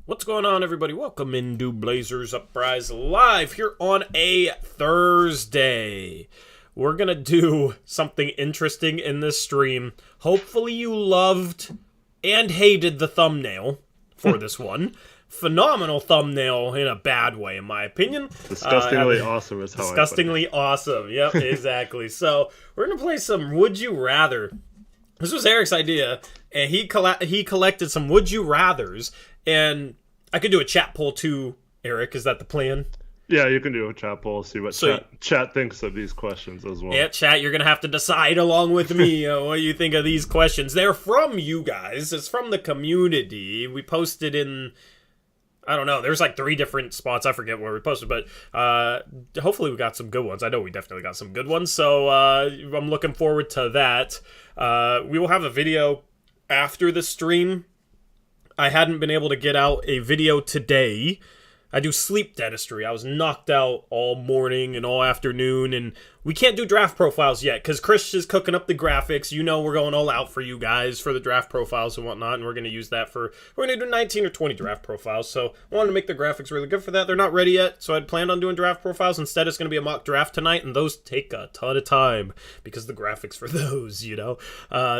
What's going on, everybody? Welcome into Blazers Uprise live here on a Thursday. We're going to do something interesting in this stream. Hopefully you loved and hated the thumbnail for this one. Phenomenal thumbnail in a bad way, in my opinion. Disgustingly awesome is how Disgustingly awesome. Yep, exactly. So we're going to play some Would You Rather. This was Eric's idea, and he collected some Would You Rathers, and I could do a chat poll too, Eric. Is that the plan? Yeah, you can do a chat poll, see what chat thinks of these questions as well. Yeah, chat, you're going to have to decide along with me what you think of these questions. They're from you guys. It's from the community. We posted in, I don't know, there's like 3 different spots. I forget where we posted, but hopefully we got some good ones. I know we definitely got some good ones, so I'm looking forward to that. We will have a video after the stream. I hadn't been able to get out a video today. I do sleep dentistry. I was knocked out all morning and all afternoon, and we can't do draft profiles yet because Chris is cooking up the graphics. You know we're going all out for you guys for the draft profiles and whatnot, and we're going to use that we're going to do 19 or 20 draft profiles, so I wanted to make the graphics really good for that. They're not ready yet, so I'd planned on doing draft profiles. Instead, it's going to be a mock draft tonight, and those take a ton of time because the graphics for those,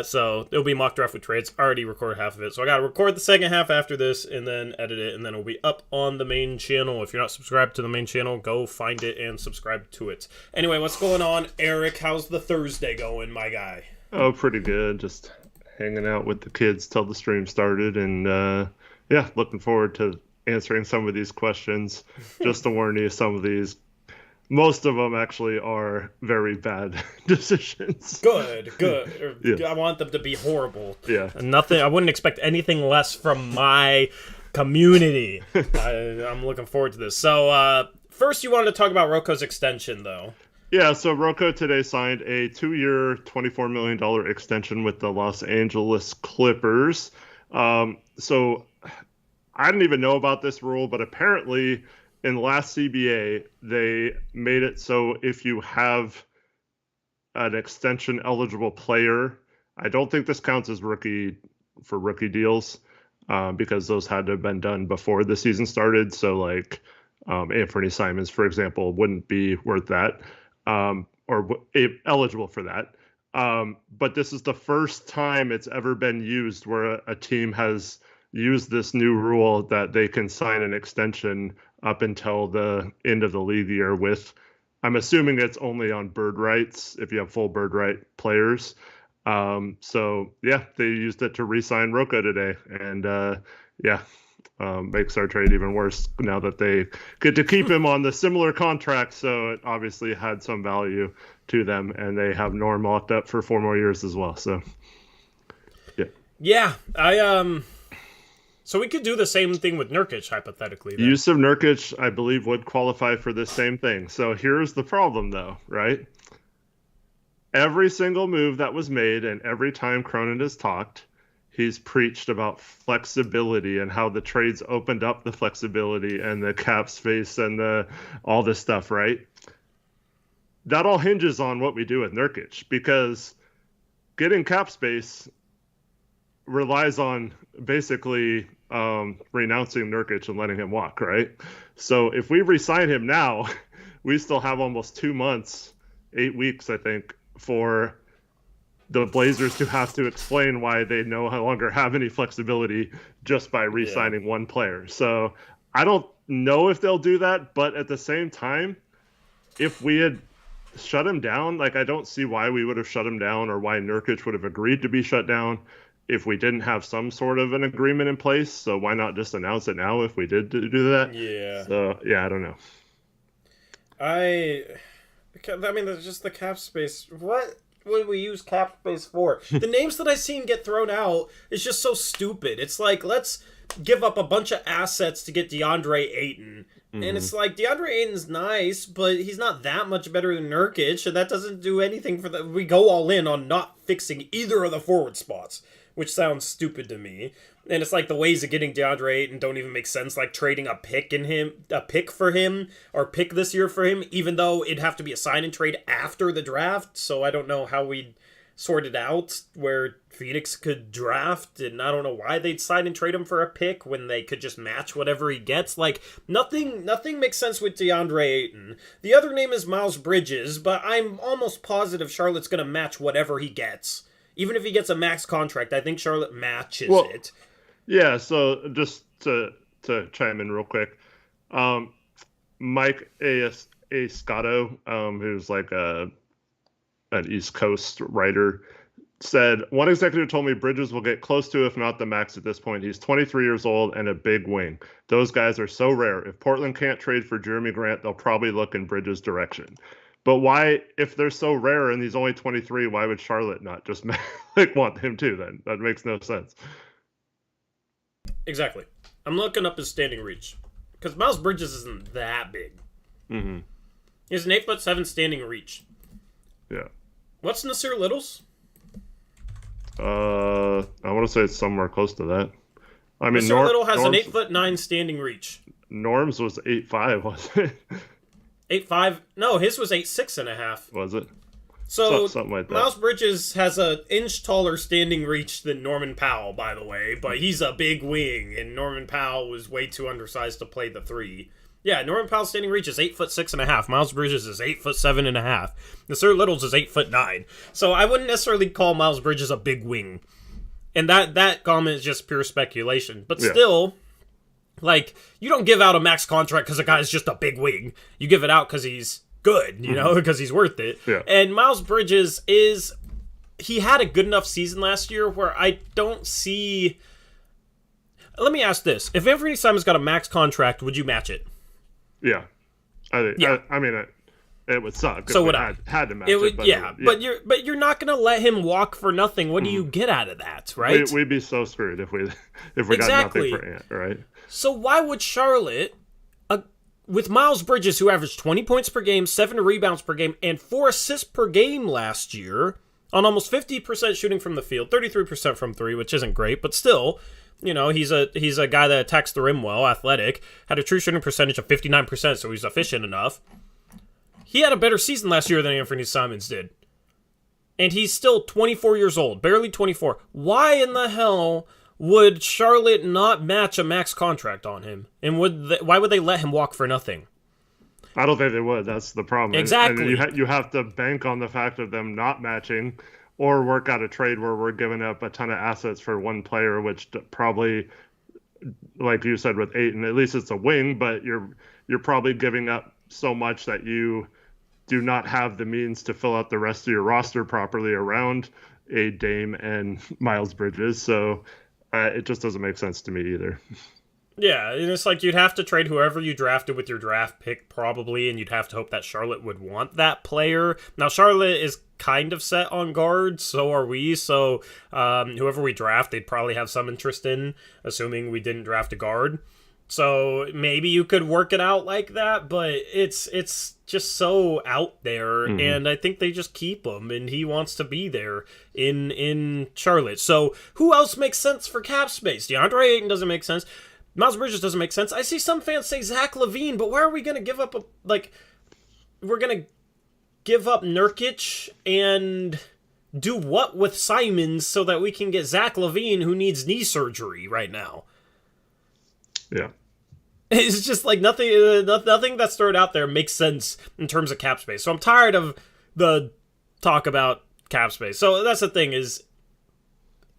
so it'll be mock draft with trades. Already recorded half of it, so I got to record the second half after this and then edit it, and then it'll be up on the main channel. If you're not subscribed to the main channel, go find it and subscribe to it. Anyway, what's going on, Eric? How's the Thursday going, my guy? Oh, pretty good. Just hanging out with the kids till the stream started, and looking forward to answering some of these questions. Just to warn you, some of these, most of them actually are very bad decisions. Good. Yes. I want them to be horrible. Yeah. Nothing. I wouldn't expect anything less from my community. I'm looking forward to this. So, first you wanted to talk about Roko's extension, though. Yeah, so Roko today signed a 2-year, $24 million extension with the Los Angeles Clippers. So I didn't even know about this rule, but apparently in the last CBA, they made it so if you have an extension-eligible player, I don't think this counts as rookie deals, because those had to have been done before the season started. So like Anthony Simons, for example, wouldn't be worth that. Eligible for that. But this is the first time it's ever been used where a team has used this new rule that they can sign an extension up until the end of the league year with, I'm assuming it's only on bird rights if you have full bird right players. They used it to re-sign Roko today, and makes our trade even worse now that they get to keep him on the similar contract. So it obviously had some value to them, and they have Norm locked up for 4 more years as well. So, yeah, so we could do the same thing with Nurkic, hypothetically. Then. Use of Nurkic, I believe, would qualify for this same thing. So here's the problem, though, right? Every single move that was made, and every time Cronin has talked, he's preached about flexibility and how the trades opened up the flexibility and the cap space and all this stuff, right? That all hinges on what we do with Nurkic, because getting cap space relies on basically renouncing Nurkic and letting him walk, right? So if we re-sign him now, we still have almost 2 months, 8 weeks, I think, for the Blazers to have to explain why they no longer have any flexibility just by re-signing one player. So I don't know if they'll do that, but at the same time, if we had shut him down, like I don't see why we would have shut him down or why Nurkic would have agreed to be shut down if we didn't have some sort of an agreement in place. So why not just announce it now if we did do that? Yeah. So, yeah, I don't know. I mean, there's just the cap space. What would we use cap space for? The names that I've seen get thrown out is just so stupid. It's like, let's give up a bunch of assets to get DeAndre Ayton. Mm-hmm. And it's like, DeAndre Ayton's nice, but he's not that much better than Nurkic, and that doesn't do anything for we go all in on not fixing either of the forward spots, which sounds stupid to me. And it's like the ways of getting DeAndre Ayton don't even make sense, like trading a pick for him, or pick this year for him, even though it'd have to be a sign and trade after the draft. So I don't know how we'd sorted out where Phoenix could draft, and I don't know why they'd sign and trade him for a pick when they could just match whatever he gets. Like, nothing makes sense with DeAndre Ayton. The other name is Miles Bridges, but I'm almost positive Charlotte's going to match whatever he gets. Even if he gets a max contract, I think Charlotte matches it. Yeah, so just to chime in real quick, Mike Scotto, who's like an East Coast writer, said, one executive told me Bridges will get close to, if not the max at this point. He's 23 years old and a big wing. Those guys are so rare. If Portland can't trade for Jeremy Grant, they'll probably look in Bridges' direction. But why, if they're so rare and he's only 23, why would Charlotte not just want him too then? That makes no sense. Exactly. I'm looking up his standing reach. Because Miles Bridges isn't that big. Mm-hmm. He has an 8'7" standing reach. Yeah. What's Nasir Little's? I want to say it's somewhere close to that. I mean, Nasir Little has an 8'9" standing reach. Norm's was 8'5", wasn't it? 8'5"? No, his was 8'6.5". Was it? So something like that. Miles Bridges has an inch taller standing reach than Norman Powell, by the way, but he's a big wing, and Norman Powell was way too undersized to play the 3. Yeah, Norman Powell's standing reach is 8'6.5". Miles Bridges is 8'7.5". Nasir Little's is 8'9". So I wouldn't necessarily call Miles Bridges a big wing. And that comment is just pure speculation. But still, like, you don't give out a max contract because a guy's just a big wing. You give it out because he's good, you know, because he's worth it. Yeah. And Miles Bridges he had a good enough season last year where I don't see... Let me ask this. If Anthony Simon's got a max contract, would you match it? Yeah. I mean, it would suck. So would I had to match it. Would, but but you're not going to let him walk for nothing. What do you get out of that, right? We'd be so screwed if we got nothing for Ant, right? So why would Charlotte, with Miles Bridges, who averaged 20 points per game, 7 rebounds per game, and 4 assists per game last year, on almost 50% shooting from the field, 33% from 3, which isn't great, but still... You know, he's a guy that attacks the rim well, athletic, had a true shooting percentage of 59%, so he's efficient enough. He had a better season last year than Anthony Simons did. And he's still 24 years old, barely 24. Why in the hell would Charlotte not match a max contract on him? And why would they let him walk for nothing? I don't think they would. That's the problem. Exactly. And you have to bank on the fact of them not matching, or work out a trade where we're giving up a ton of assets for one player, which probably, like you said with Ayton, at least it's a wing, but you're probably giving up so much that you do not have the means to fill out the rest of your roster properly around a Dame and Miles Bridges. So it just doesn't make sense to me either. Yeah, and it's like you'd have to trade whoever you drafted with your draft pick probably, and you'd have to hope that Charlotte would want that player. Now, Charlotte is kind of set on guard, so are we, so whoever we draft, they'd probably have some interest in, assuming we didn't draft a guard. So maybe you could work it out like that, but it's just so out there, and I think they just keep him, and he wants to be there in Charlotte. So who else makes sense for cap space? DeAndre Ayton doesn't make sense. Miles Bridges doesn't make sense. I see some fans say Zach LaVine, but why are we going to give up we're going to give up Nurkic and do what with Simons so that we can get Zach LaVine, who needs knee surgery right now? Yeah. It's just like nothing that's thrown out there makes sense in terms of cap space. So I'm tired of the talk about cap space. So that's the thing is,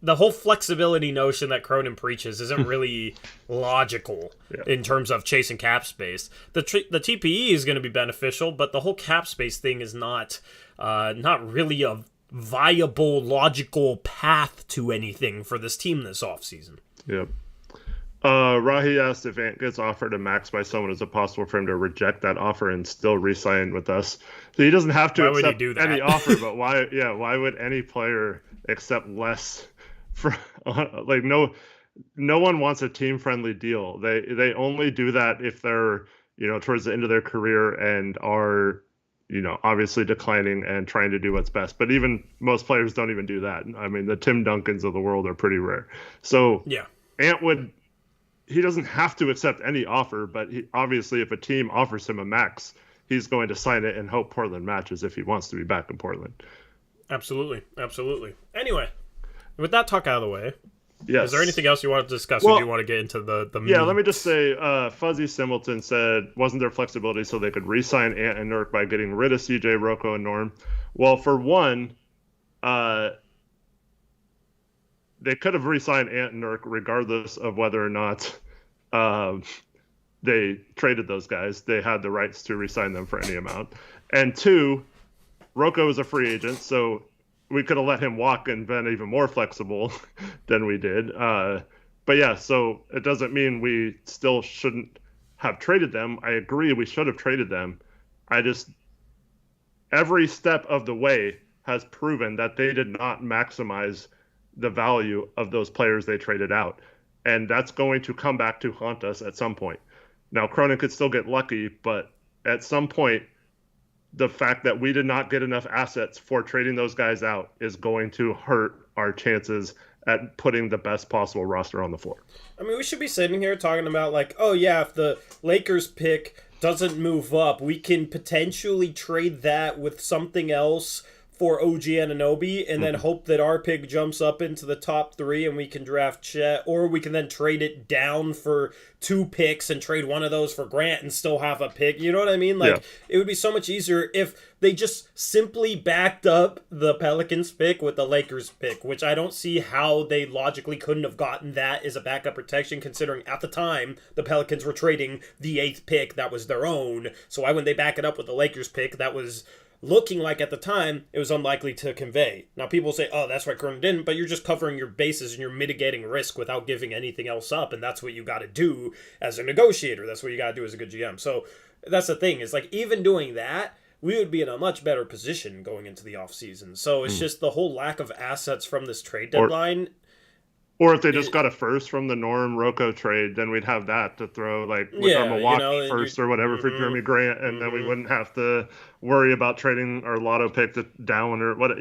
the whole flexibility notion that Cronin preaches isn't really logical in terms of chasing cap space. The TPE is going to be beneficial, but the whole cap space thing is not really a viable, logical path to anything for this team this offseason. Yep. Rahi asked if Ant gets offered a max by someone, is it possible for him to reject that offer and still re-sign with us? So he doesn't have to accept any offer, but why would any player accept less? Like no one wants a team friendly deal. They only do that if they're towards the end of their career and are obviously declining and trying to do what's best. But even most players don't even do that. I mean, the Tim Duncans of the world are pretty rare. So yeah, Ant he doesn't have to accept any offer, but obviously if a team offers him a max, he's going to sign it and hope Portland matches if he wants to be back in Portland. Absolutely. Anyway, with that talk out of the way, yes. Is there anything else you want to discuss, or do you want to get into the Yeah, let me just say, Fuzzy Simelton said, wasn't there flexibility so they could re-sign Ant and Nerk by getting rid of CJ, Roko, and Norm? Well, for one, they could have re-signed Ant and Nerk regardless of whether or not they traded those guys. They had the rights to re-sign them for any amount. And two, Roko is a free agent, so we could have let him walk and been even more flexible than we did. But yeah, so it doesn't mean we still shouldn't have traded them. I agree we should have traded them. Every step of the way has proven that they did not maximize the value of those players they traded out. And that's going to come back to haunt us at some point. Now, Cronin could still get lucky, but at some point, the fact that we did not get enough assets for trading those guys out is going to hurt our chances at putting the best possible roster on the floor. I mean, we should be sitting here talking about like, oh yeah, if the Lakers pick doesn't move up, we can potentially trade that with something else for OG Anunoby and then hope that our pick jumps up into the top 3 and we can draft Chet, or we can then trade it down for 2 picks and trade one of those for Grant and still have a pick. You know what I mean? Like, It would be so much easier if they just simply backed up the Pelicans pick with the Lakers pick, which I don't see how they logically couldn't have gotten that as a backup protection, considering at the time the Pelicans were trading the 8th pick that was their own. So why wouldn't they back it up with the Lakers pick that was looking like at the time it was unlikely to convey? Now people say, oh, that's why Cronin didn't, but you're just covering your bases and you're mitigating risk without giving anything else up, and that's what you got to do as a negotiator. That's what you got to do as a good GM. So that's the thing, is like, even doing that, we would be in a much better position going into the offseason. So it's just the whole lack of assets from this trade deadline. Or if they just got a first from the Norm Roko trade, then we'd have that to throw, like, with our Milwaukee first or whatever for Jeremy Grant, and then we wouldn't have to worry about trading our lotto pick to down or what,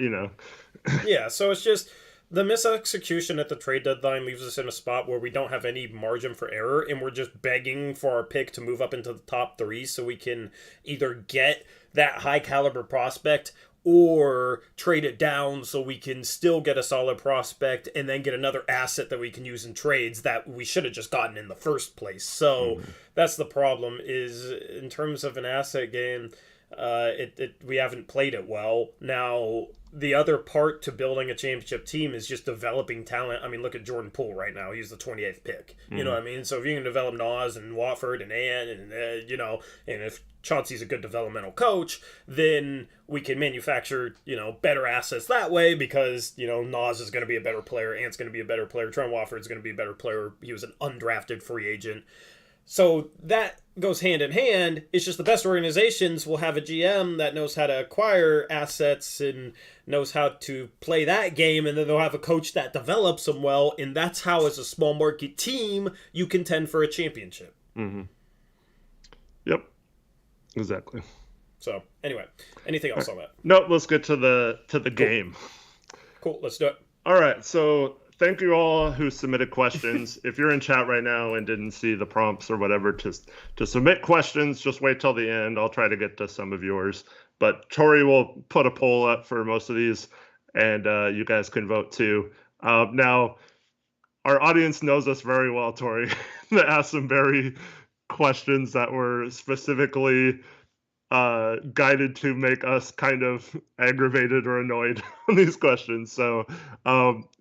Yeah, so it's just the misexecution at the trade deadline leaves us in a spot where we don't have any margin for error, and we're just begging for our pick to move up into the top 3 so we can either get that high caliber prospect or trade it down so we can still get a solid prospect and then get another asset that we can use in trades that we should have just gotten in the first place. So that's the problem, is in terms of an asset game, we haven't played it well. Now, the other part to building a championship team is just developing talent. I mean, look at Jordan Poole right now. He's the 28th pick. You know what I mean? So if you can develop Nas and Watford and Ant and, and if Chauncey's a good developmental coach, then we can manufacture, better assets that way, because, Nas is going to be a better player. Ant's going to be a better player. Trent Watford's going to be a better player. He was an undrafted free agent. So that goes hand in hand. It's just the best organizations will have a GM that knows how to acquire assets and knows how to play that game, and then they'll have a coach that develops them well, and that's how, as a small market team, you contend for a championship. Yep, exactly. So anyway, anything else on that? Nope. Let's get to the game. Cool. Let's do it. All right. So thank you all who submitted questions. If you're in chat right now and didn't see the prompts or whatever to submit questions, just wait till the end. I'll try to get to some of yours. But Tori will put a poll up for most of these, and you guys can vote too. Now, our audience knows us very well, Tori. They asked some very questions that were specifically guided to make us kind of aggravated or annoyed on these questions. So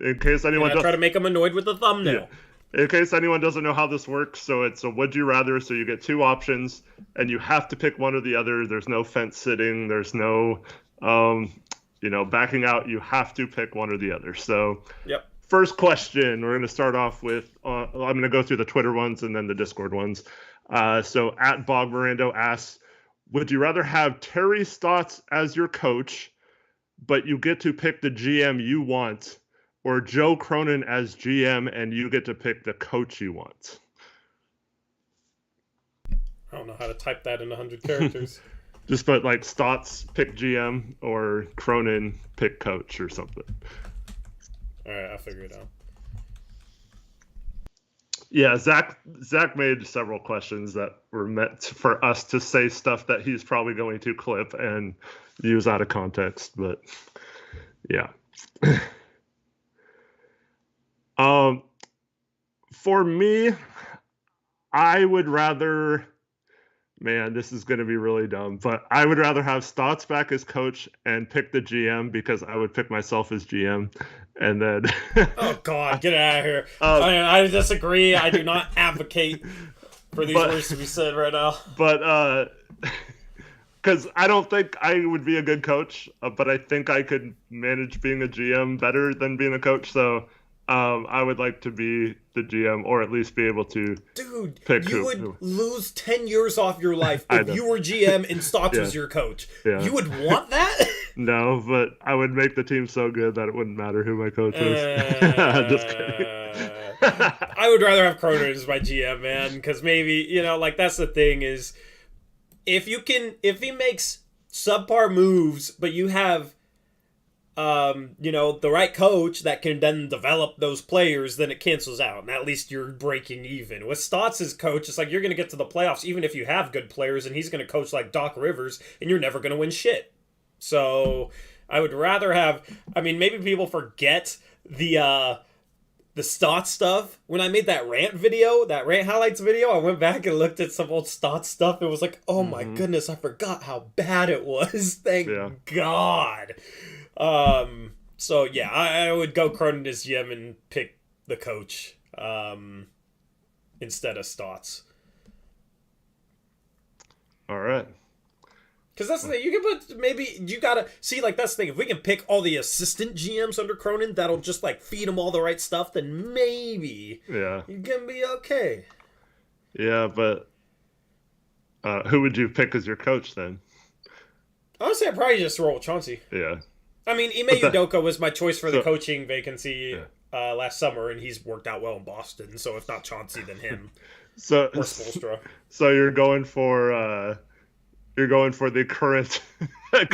in case anyone try to make them annoyed with the thumbnail. In case anyone doesn't know how this works, so it's a would you rather, so you get 2 options and you have to pick one or the other. There's no fence sitting, there's no backing out. You have to pick one or the other. So first question, we're going to start off with I'm going to go through the Twitter ones and then the Discord ones. So at Bog Mirando asks, would you rather have Terry Stotts as your coach, but you get to pick the GM you want, or Joe Cronin as GM and you get to pick the coach you want? I don't know how to type that in 100 characters. Just put like Stotts pick GM or Cronin pick coach or something. All right, I'll figure it out. Yeah, Zach made several questions that were meant for us to say stuff that he's probably going to clip and use out of context. But Yeah. For me, I would rather. Man, this is going to be really dumb, but I would rather have Stotts back as coach and pick the GM because I would pick myself as GM, and then. Oh God, get out of here! I disagree. I do not advocate for these words to be said right now. But because I don't think I would be a good coach, but I think I could manage being a GM better than being a coach. So. I would like to be the GM, or at least be able to. Dude, pick you would lose 10 years off your life if you were GM and Stotts was your coach. Yeah. You would want that? No, but I would make the team so good that it wouldn't matter who my coach was. Just kidding. I would rather have Cronin as my GM, man, because maybe, like that's the thing is, if he makes subpar moves, but you have the right coach that can then develop those players, then it cancels out, and at least you're breaking even. With Stotts' coach, it's like you're going to get to the playoffs even if you have good players, and he's going to coach like Doc Rivers, and you're never going to win shit. So I would rather have. I mean, maybe people forget the Stotts stuff. When I made that rant highlights video, I went back and looked at some old Stotts stuff. It was like, oh my goodness, I forgot how bad it was. Thank God. So yeah, I would go Cronin as GM and pick the coach, instead of Stotts. All right. Because that's the thing, you can put, maybe, you gotta, see, like, that's the thing, if we can pick all the assistant GMs under Cronin, that'll just, like, feed them all the right stuff, then maybe you can be okay. Yeah, but, who would you pick as your coach, then? Honestly, I'd probably just roll with Chauncey. Yeah. I mean, Ime Udoka was my choice for the coaching vacancy last summer, and he's worked out well in Boston. So if not Chauncey, then him. Or Spoelstra. So you're going for the current coach.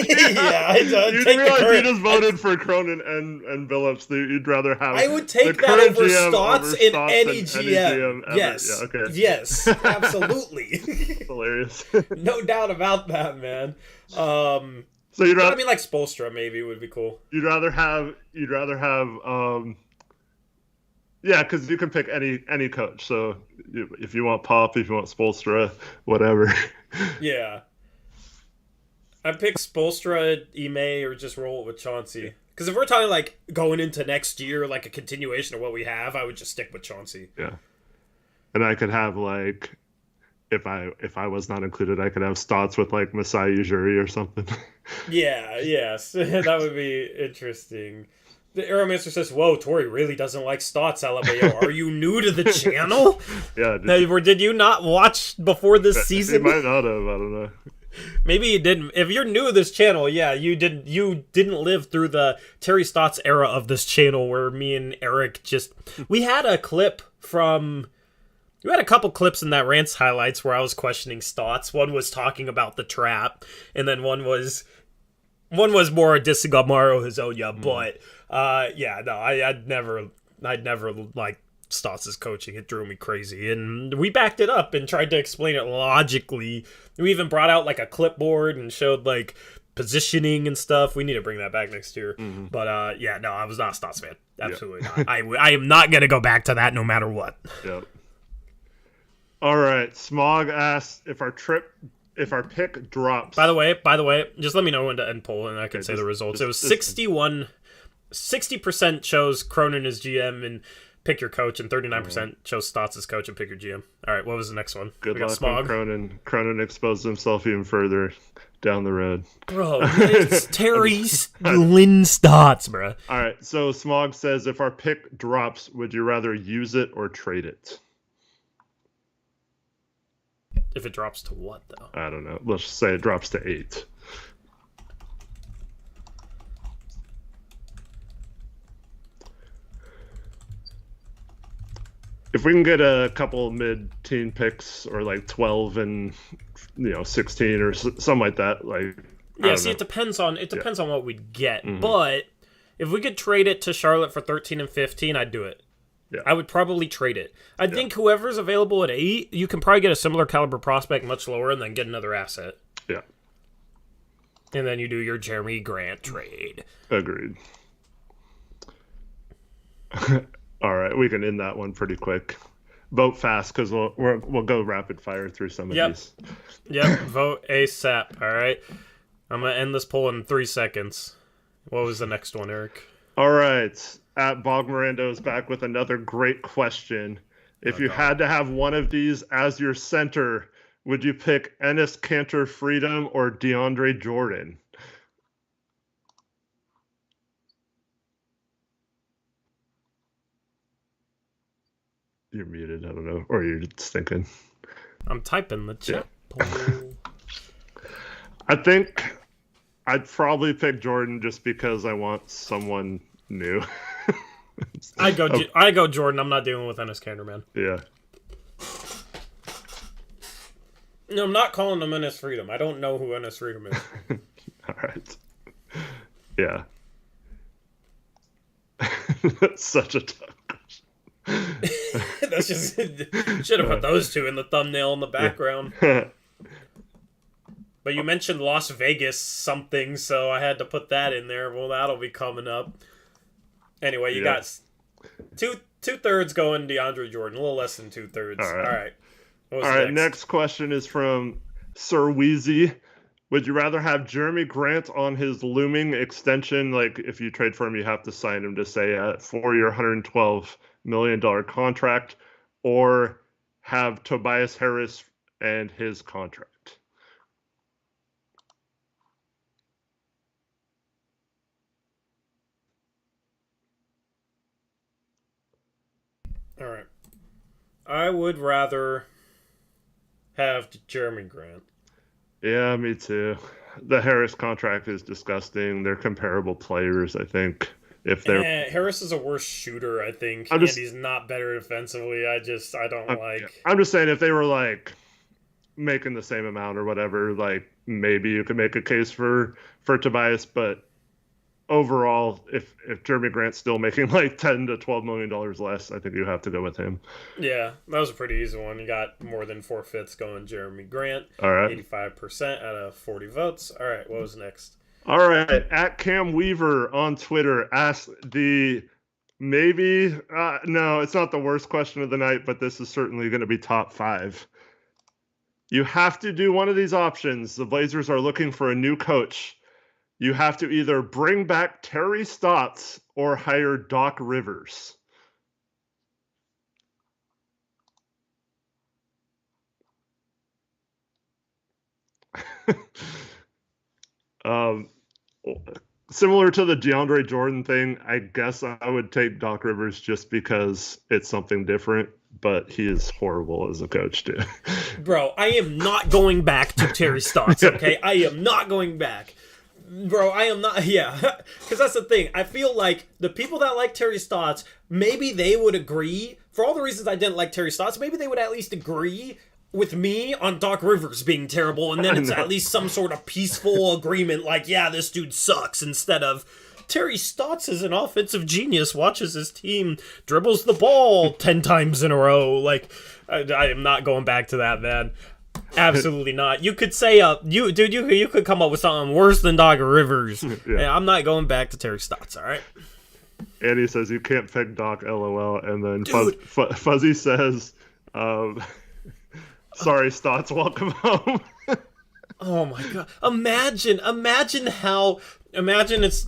Yeah, you realize you just voted for Cronin and Billups. You'd rather have. I would take that over Stotts in any GM. Yes. Yeah, okay. Yes, absolutely. Hilarious. No doubt about that, man. So you'd rather, I mean, like Spoelstra maybe would be cool. You'd rather have because you can pick any coach. So if you want Pop, if you want Spoelstra, whatever. Yeah. I pick Spoelstra, Ime, or just roll it with Chauncey. Because if we're talking like going into next year, like a continuation of what we have, I would just stick with Chauncey. Yeah. And I could have like, if I was not included, I could have Stotts with like Masai Ujiri or something. Yeah, yes. That would be interesting. The Aeromancer says, whoa, Tori really doesn't like Stotts, LMAO. Are you new to the channel? Yeah. Did you not watch before this season? You might not have, I don't know. Maybe you didn't. If you're new to this channel, yeah, you didn't live through the Terry Stotts era of this channel where me and Eric we had a couple clips in that rants highlights where I was questioning Stotts. One was talking about the trap, and then one was more dissing Amaro Hazonia. But I'd never liked Stotts' coaching. It drove me crazy, and we backed it up and tried to explain it logically. We even brought out like a clipboard and showed like positioning and stuff. We need to bring that back next year. But I was not a Stotts fan. Absolutely not. I am not gonna go back to that no matter what. Yep. All right, Smog asked if our pick drops. By the way, just let me know when to end poll, and I can say the results. It was 60% chose Cronin as GM and pick your coach, and 39% chose Stotts as coach and pick your GM. All right, what was the next one? Good luck on Cronin. Cronin exposed himself even further down the road. Bro, it's Terry Lynn Stotts, bro. All right, so Smog says, if our pick drops, would you rather use it or trade it? If it drops to what, though? I don't know. Let's just say it drops to 8. If we can get a couple mid-teen picks, or like 12 and 16 or something like that, like it depends on what we'd get. But if we could trade it to Charlotte for 13 and 15, I'd do it. Yeah. I would probably trade it. I think whoever's available at 8, you can probably get a similar caliber prospect much lower and then get another asset. Yeah. And then you do your Jeremy Grant trade. Agreed. All right, we can end that one pretty quick. Vote fast because we'll go rapid fire through some of these. Yep, vote ASAP. All right, I'm gonna end this poll in 3 seconds. What was the next one, Eric? All right, at Bog Mirando is back with another great question. If you had to have one of these as your center, would you pick Enes Kanter Freedom or DeAndre Jordan? You're muted, I don't know. Or you're just thinking. I'm typing the chat poll. I think I'd probably pick Jordan just because I want someone new. I go Jordan. I'm not dealing with Enes Kanter, man. Yeah. No, I'm not calling him Enes Freedom. I don't know who Enes Freedom is. All right. Yeah. That's such a tough question. That's just should have put those two in the thumbnail in the background. But you mentioned Las Vegas something, so I had to put that in there. Well, that'll be coming up. Anyway, you got two-thirds going DeAndre Jordan, a little less than 2/3. All right. What was next question is from Sir Wheezy. Would you rather have Jeremy Grant on his looming extension, like if you trade for him, you have to sign him to say a 4-year, $112 million contract, or have Tobias Harris and his contract? All right. I would rather have Jeremy Grant. Yeah, me too. The Harris contract is disgusting. They're comparable players, I think. If they're Harris is a worse shooter, I think, and he's not better defensively. I don't like. I'm just saying if they were like making the same amount or whatever, like maybe you could make a case for Tobias, but overall, if Jeremy Grant's still making like $10 to $12 million less, I think you have to go with him. Yeah, that was a pretty easy one. You got more than 4/5 going Jeremy Grant. All right. 85% out of 40 votes. All right, what was next? All right, at Cam Weaver on Twitter asked no, it's not the worst question of the night, but this is certainly going to be top 5. You have to do one of these options. The Blazers are looking for a new coach. You have to either bring back Terry Stotts or hire Doc Rivers. Similar to the DeAndre Jordan thing, I guess I would take Doc Rivers just because it's something different, but he is horrible as a coach, too. Bro, I am not going back to Terry Stotts, okay? I am not going back. Bro, I am not, because that's the thing. I feel like the people that like Terry Stotts, maybe they would agree, for all the reasons I didn't like Terry Stotts, maybe they would at least agree with me on Doc Rivers being terrible, and then it's at least some sort of peaceful agreement, like, yeah, this dude sucks, instead of Terry Stotts is an offensive genius, watches his team, dribbles the ball 10 times in a row. Like, I am not going back to that, man. Absolutely not. You could say, you could come up with something worse than Doc Rivers. Yeah. I'm not going back to Terry Stotts, all right? Andy says, you can't pick Doc, LOL, and then Fuzzy says, sorry, Stotts, welcome home. Oh my god. Imagine it's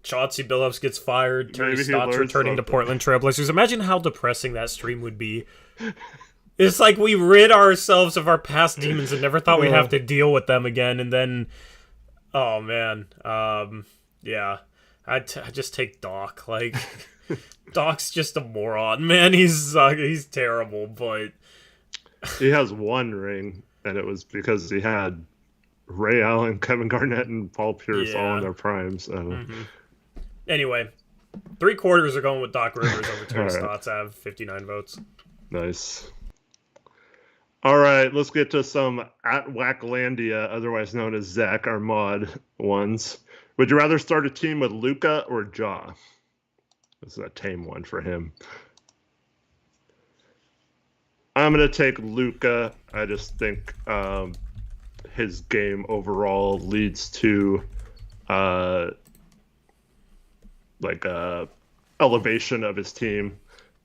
Chauncey Billups gets fired, Terry Stotts returning to Portland Trailblazers. Imagine how depressing that stream would be. It's like we rid ourselves of our past demons and never thought we'd have to deal with them again, and then, oh man, yeah, I just take Doc. Like, Doc's just a moron, man. He's terrible, but he has one ring, and it was because he had Ray Allen, Kevin Garnett, and Paul Pierce all in their primes. So. Mm-hmm. Anyway, 3/4 are going with Doc Rivers over Terry Stotts. I have 59 votes. Nice. All right, let's get to some at Wacklandia, otherwise known as Zach, our mod ones. Would you rather start a team with Luka or Ja? This is a tame one for him. I'm going to take Luka. I just think his game overall leads to elevation of his team.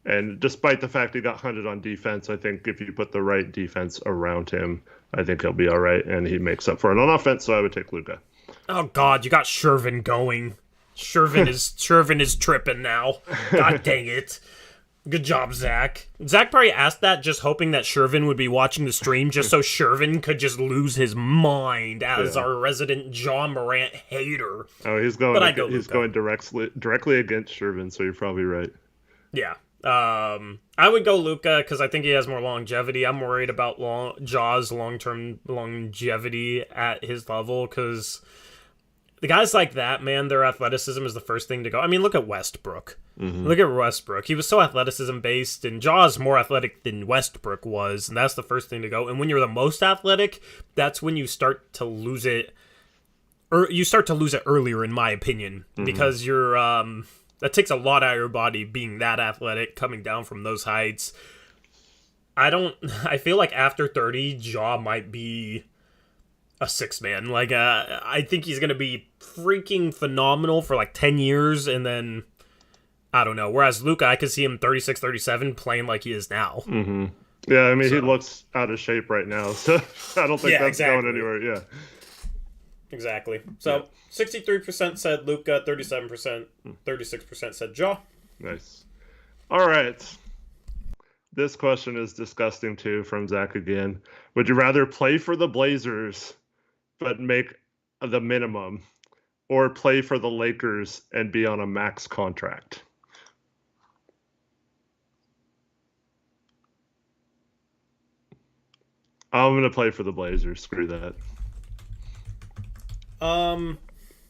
And despite the fact he got hunted on defense, I think if you put the right defense around him, I think he'll be all right, and he makes up for it on offense, so I would take Luka. Oh, God, you got Shervin going. Shervin is tripping now. God dang it. Good job, Zach. Zach probably asked that just hoping that Shervin would be watching the stream just so Shervin could just lose his mind as our resident John Morant hater. Oh, he's going directly against Shervin, so you're probably right. Yeah. I would go Luka because I think he has more longevity. I'm worried about Ja's long-term longevity at his level because the guys like that, man, their athleticism is the first thing to go. I mean, look at Westbrook. Mm-hmm. Look at Westbrook. He was so athleticism-based, and Ja's more athletic than Westbrook was, and that's the first thing to go. And when you're the most athletic, that's when you start to lose it. Or you start to lose it earlier, in my opinion, because you're... that takes a lot out of your body being that athletic, coming down from those heights. I feel like after 30, Ja might be a six-man. Like, I think he's going to be freaking phenomenal for like 10 years, and then, I don't know. Whereas Luka, I could see him 36, 37 playing like he is now. Mm-hmm. Yeah, I mean, he looks out of shape right now, so I don't think that's going anywhere, yeah. Exactly. So, 63% said Luka, 37%, 36% said Ja. Nice. All right. This question is disgusting, too, from Zach again. Would you rather play for the Blazers but make the minimum, or play for the Lakers and be on a max contract? I'm going to play for the Blazers. Screw that.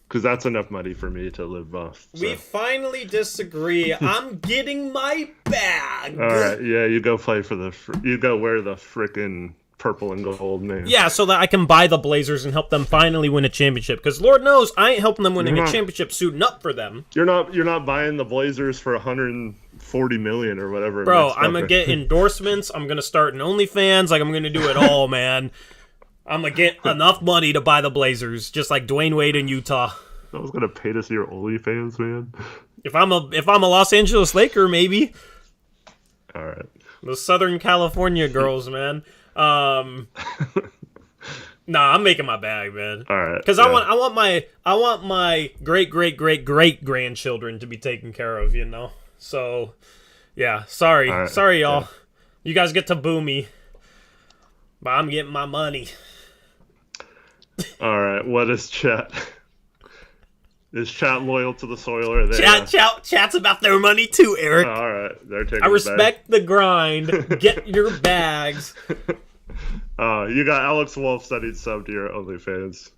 Because that's enough money for me to live off. So. We finally disagree. I'm getting my bag. All right, yeah, you go play for you go wear the frickin' purple and gold, man. Yeah, so that I can buy the Blazers and help them finally win a championship. Because Lord knows I ain't helping them winning a championship suiting up for them. You're not buying the Blazers for $140 million or whatever. Bro, I'm gonna get endorsements. I'm gonna start an OnlyFans. Like I'm gonna do it all, man. I'm going to get enough money to buy the Blazers, just like Dwayne Wade in Utah. I was going to pay to see your OnlyFans, man. If I'm a Los Angeles Laker, maybe. All right. The Southern California girls, man. Nah, I'm making my bag, man. All right. Because I want my great grandchildren to be taken care of, you know. So, yeah. Sorry, y'all. Yeah. You guys get to boo me, but I'm getting my money. All right, what is chat? Is chat loyal to the soiler? Chat's about their money too, Eric. All right, they're taking. I respect the grind. Get your bags. You got Alex Wolf said he'd sub to your OnlyFans.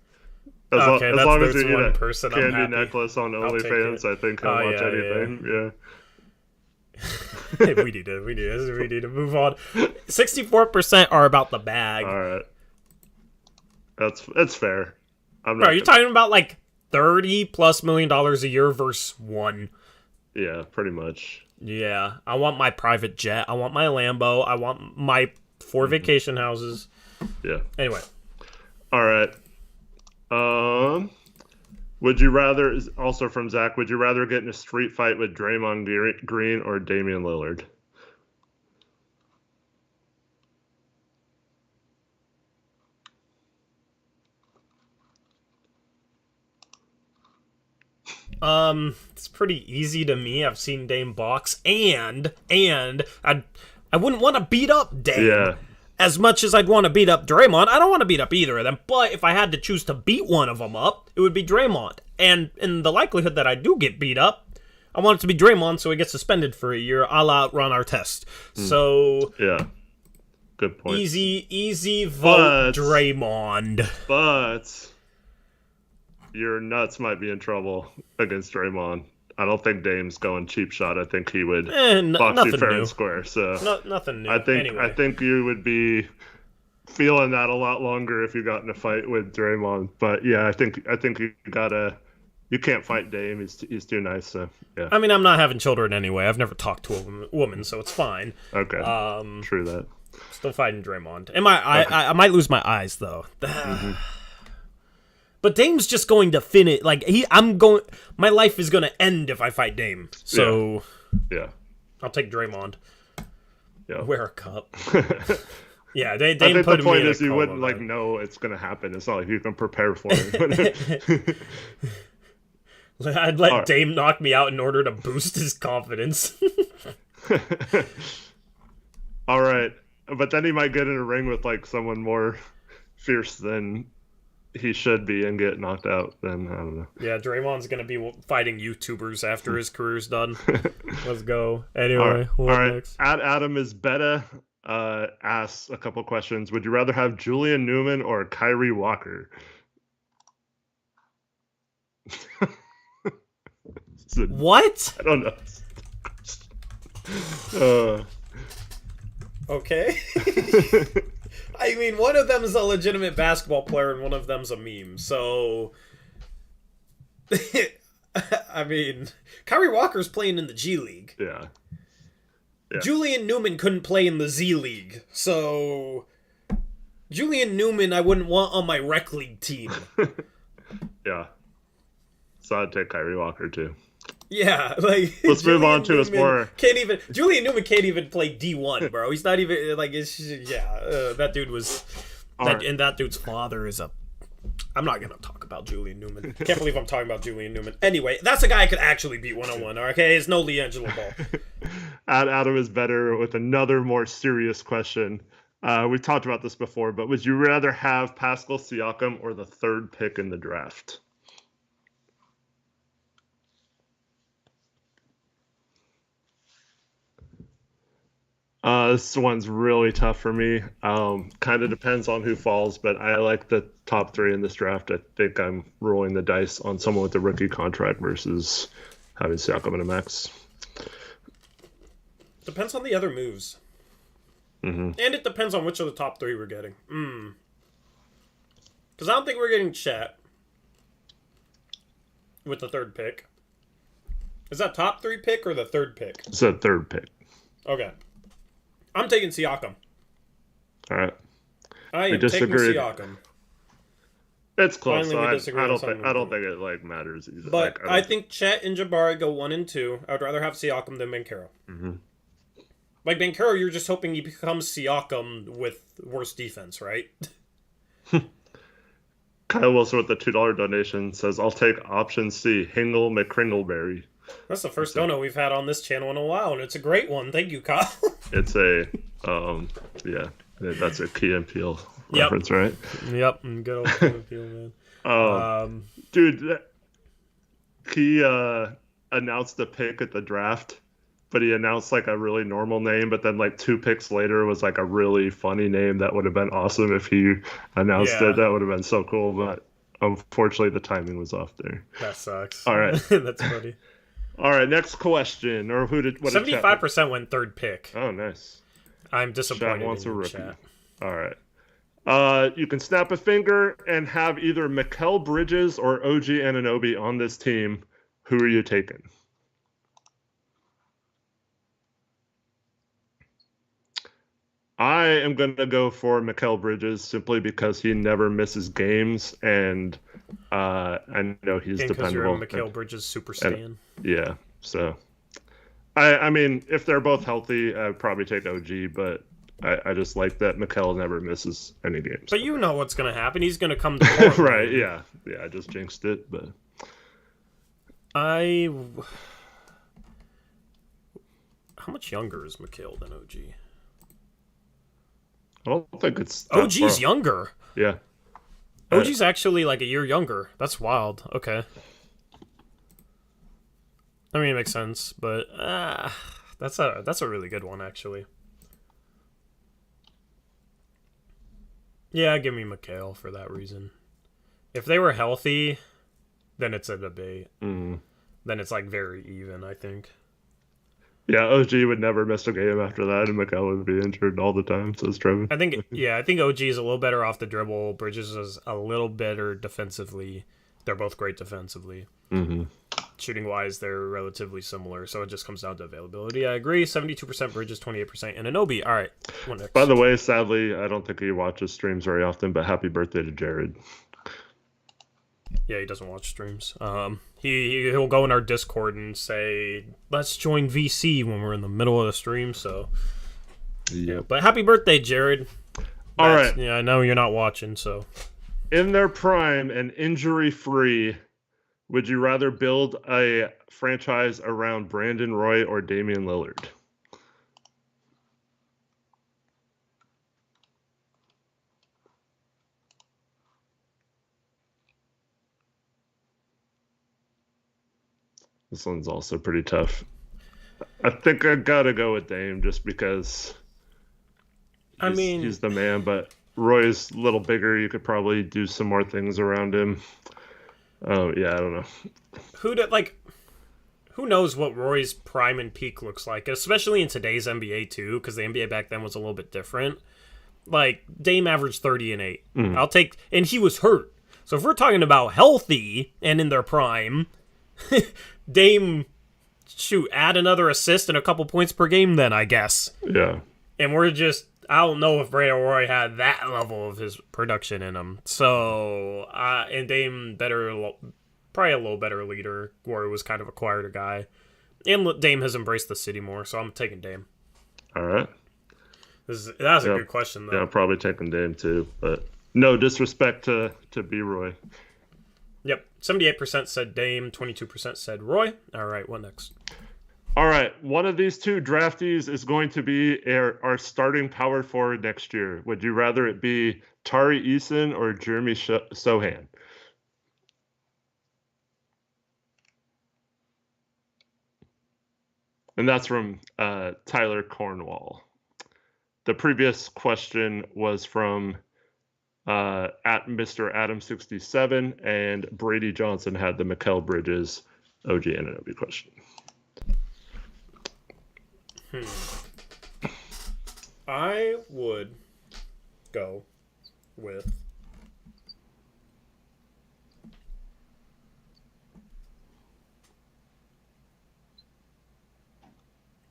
As long as you get a candy necklace on OnlyFans, I think he'll watch anything. Yeah. we need to move on. 64% are about the bag. All right. That's fair. Bro, you're talking about like $30+ million a year versus one. Yeah, pretty much. Yeah, I want my private jet. I want my Lambo. I want my 4 vacation houses. Yeah. Anyway. All right. Would you rather, also from Zach, would you rather get in a street fight with Draymond Green or Damien Lillard? It's pretty easy to me. I've seen Dame box, and I wouldn't want to beat up Dame. Yeah. As much as I'd want to beat up Draymond, I don't want to beat up either of them. But if I had to choose to beat one of them up, it would be Draymond. And in the likelihood that I do get beat up, I want it to be Draymond so he gets suspended for a year, a la Ron Artest. So yeah, good point. Easy vote, Draymond. But your nuts might be in trouble against Draymond. I don't think Dame's going cheap shot. I think he would box you fair and square. So nothing new. I think you would be feeling that a lot longer if you got in a fight with Draymond. But yeah, I think you can't fight Dame. He's too nice. So yeah. I mean, I'm not having children anyway. I've never talked to a woman, so it's fine. Okay. True that. Still fighting Draymond. I might lose my eyes though. But Dame's just going to finish. Like my life is going to end if I fight Dame. So yeah. I'll take Draymond. Yeah. Wear a cup. Yeah, Dame I think put the point me is in a you wouldn't coma, like know it's going to happen. It's not like you can prepare for it. I'd let Dame knock me out in order to boost his confidence. All right. But then he might get in a ring with like someone more fierce than he should be and get knocked out. Then I don't know. Yeah, Draymond's going to be fighting YouTubers after his career's done. Let's go. Anyway, all right. Next? Adam is better. Asks a couple questions. Would you rather have Julian Newman or Kyrie Walker? What? I don't know. Okay. I mean, one of them is a legitimate basketball player and one of them's a meme. So, I mean, Kyrie Walker's playing in the G League. Yeah. Julian Newman couldn't play in the Z League. So, Julian Newman I wouldn't want on my rec league team. Yeah. So I'd take Kyrie Walker too. Yeah, like let's move on to his more. Julian Newman can't even play D1, bro. He's not even like that dude was. And that dude's father is a. I'm not gonna talk about Julian Newman. Can't believe I'm talking about Julian Newman. Anyway, that's a guy I could actually beat 1-on-1. Okay, it's no LiAngelo Ball. Adam is better with another more serious question. We've talked about this before, but would you rather have Pascal Siakam or the third pick in the draft? This one's really tough for me. Kind of depends on who falls, but I like the top three in this draft. I think I'm rolling the dice on someone with a rookie contract versus having Siakam in a max. Depends on the other moves. Mm-hmm. And it depends on which of the top three we're getting. Because I don't think we're getting Chet with the third pick. Is that top three pick or the third pick? It's a third pick. Okay. I'm taking Siakam. All right. I am taking Siakam. It's close. So I don't think it like matters either. But I think Chet and Jabari go 1 and 2. I would rather have Siakam than Banchero. Mm-hmm. Like Banchero, you're just hoping he becomes Siakam with worse defense, right? Kyle Wilson with the $2 donation says, "I'll take option C, Hingle McCringleberry." That's the first dono we've had on this channel in a while, and it's a great one. Thank you, Kyle. It's a, that's a Key and Peele reference, right? Yep, good old Key and Peele, man. Dude, he announced the pick at the draft, but he announced like a really normal name, but then like 2 picks later was like a really funny name that would have been awesome if he announced it. That would have been so cool, but unfortunately the timing was off there. That sucks. All right. That's funny. All right, next question. Or 75% went third pick. Oh, nice. I'm disappointed. Chat wants in a rookie. Chat. All right. You can snap a finger and have either Mikal Bridges or OG Anunoby on this team. Who are you taking? I am going to go for Mikal Bridges simply because he never misses games, and I know he's dependable. Because you're a Mikal Bridges super stan. Yeah, so I mean, if they're both healthy, I'd probably take OG, but I just like that Mikal never misses any games. But you know what's going to happen. He's going to come to Portland. Right, yeah. Yeah, I just jinxed it, but... How much younger is Mikal than OG? I don't think it's... OG's younger. Yeah. OG's actually like a year younger. That's wild. Okay. I mean, it makes sense, but that's a really good one, actually. Yeah, give me Mikal for that reason. If they were healthy, then it's a debate. Mm. Then it's like very even, I think. Yeah, OG would never miss a game after that, and Mikal would be injured all the time, says Trevor. I think OG is a little better off the dribble. Bridges is a little better defensively. They're both great defensively. Mm-hmm. Shooting wise, they're relatively similar, so it just comes down to availability. I agree. 72% Bridges, 28% Anunoby. All right, what next? By the way, sadly, I don't think he watches streams very often, but happy birthday to Jared. Yeah, he doesn't watch streams. He'll go in our Discord and say, "Let's join VC" when we're in the middle of the stream. So, yeah. But happy birthday, Jared. All right. Yeah, I know you're not watching, so. In their prime and injury-free, would you rather build a franchise around Brandon Roy or Damien Lillard? This one's also pretty tough. I think I gotta go with Dame just because he's the man, but Roy's a little bigger. You could probably do some more things around him. Oh, yeah, I don't know. Who knows what Roy's prime and peak looks like, especially in today's NBA too, because the NBA back then was a little bit different. Like, Dame averaged 30 and 8. And he was hurt. So if we're talking about healthy and in their prime, Dame, add another assist and a couple points per game then, I guess. Yeah. And I don't know if Brandon Roy had that level of his production in him. So, and Dame probably a little better leader. Roy was kind of a quieter guy. And Dame has embraced the city more, so I'm taking Dame. All right. That's a good question, though. Yeah, I'm probably taking Dame too, but no disrespect to B-Roy. Yep. 78% said Dame, 22% said Roy. All right, what next? All right, one of these two draftees is going to be our starting power forward next year. Would you rather it be Tari Eason or Jeremy Sohan? And that's from Tyler Cornwall. The previous question was from at Mr. Adam67, and Brady Johnson had the Mikal Bridges OG Anunoby question. I would go with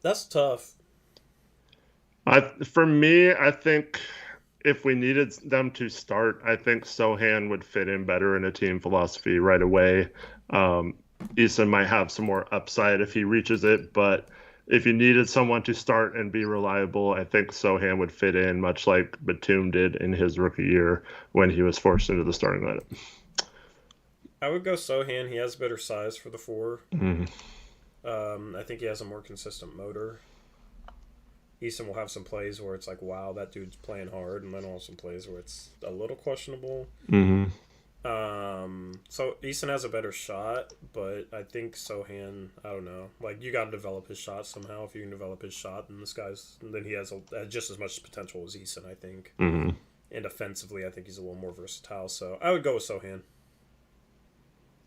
that's tough. For me, I think if we needed them to start, I think Sohan would fit in better in a team philosophy right away. Eason might have some more upside if he reaches it, but if you needed someone to start and be reliable, I think Sohan would fit in much like Batum did in his rookie year when he was forced into the starting lineup. I would go Sohan. He has better size for the 4. Mm-hmm. I think he has a more consistent motor. Eason will have some plays where it's like, wow, that dude's playing hard, and then also some plays where it's a little questionable. Mm-hmm. So Eason has a better shot, but I think Sohan, I don't know. Like, you got to develop his shot somehow. If you can develop his shot, then he has just as much potential as Eason, I think. Mm-hmm. And offensively, I think he's a little more versatile. So I would go with Sohan.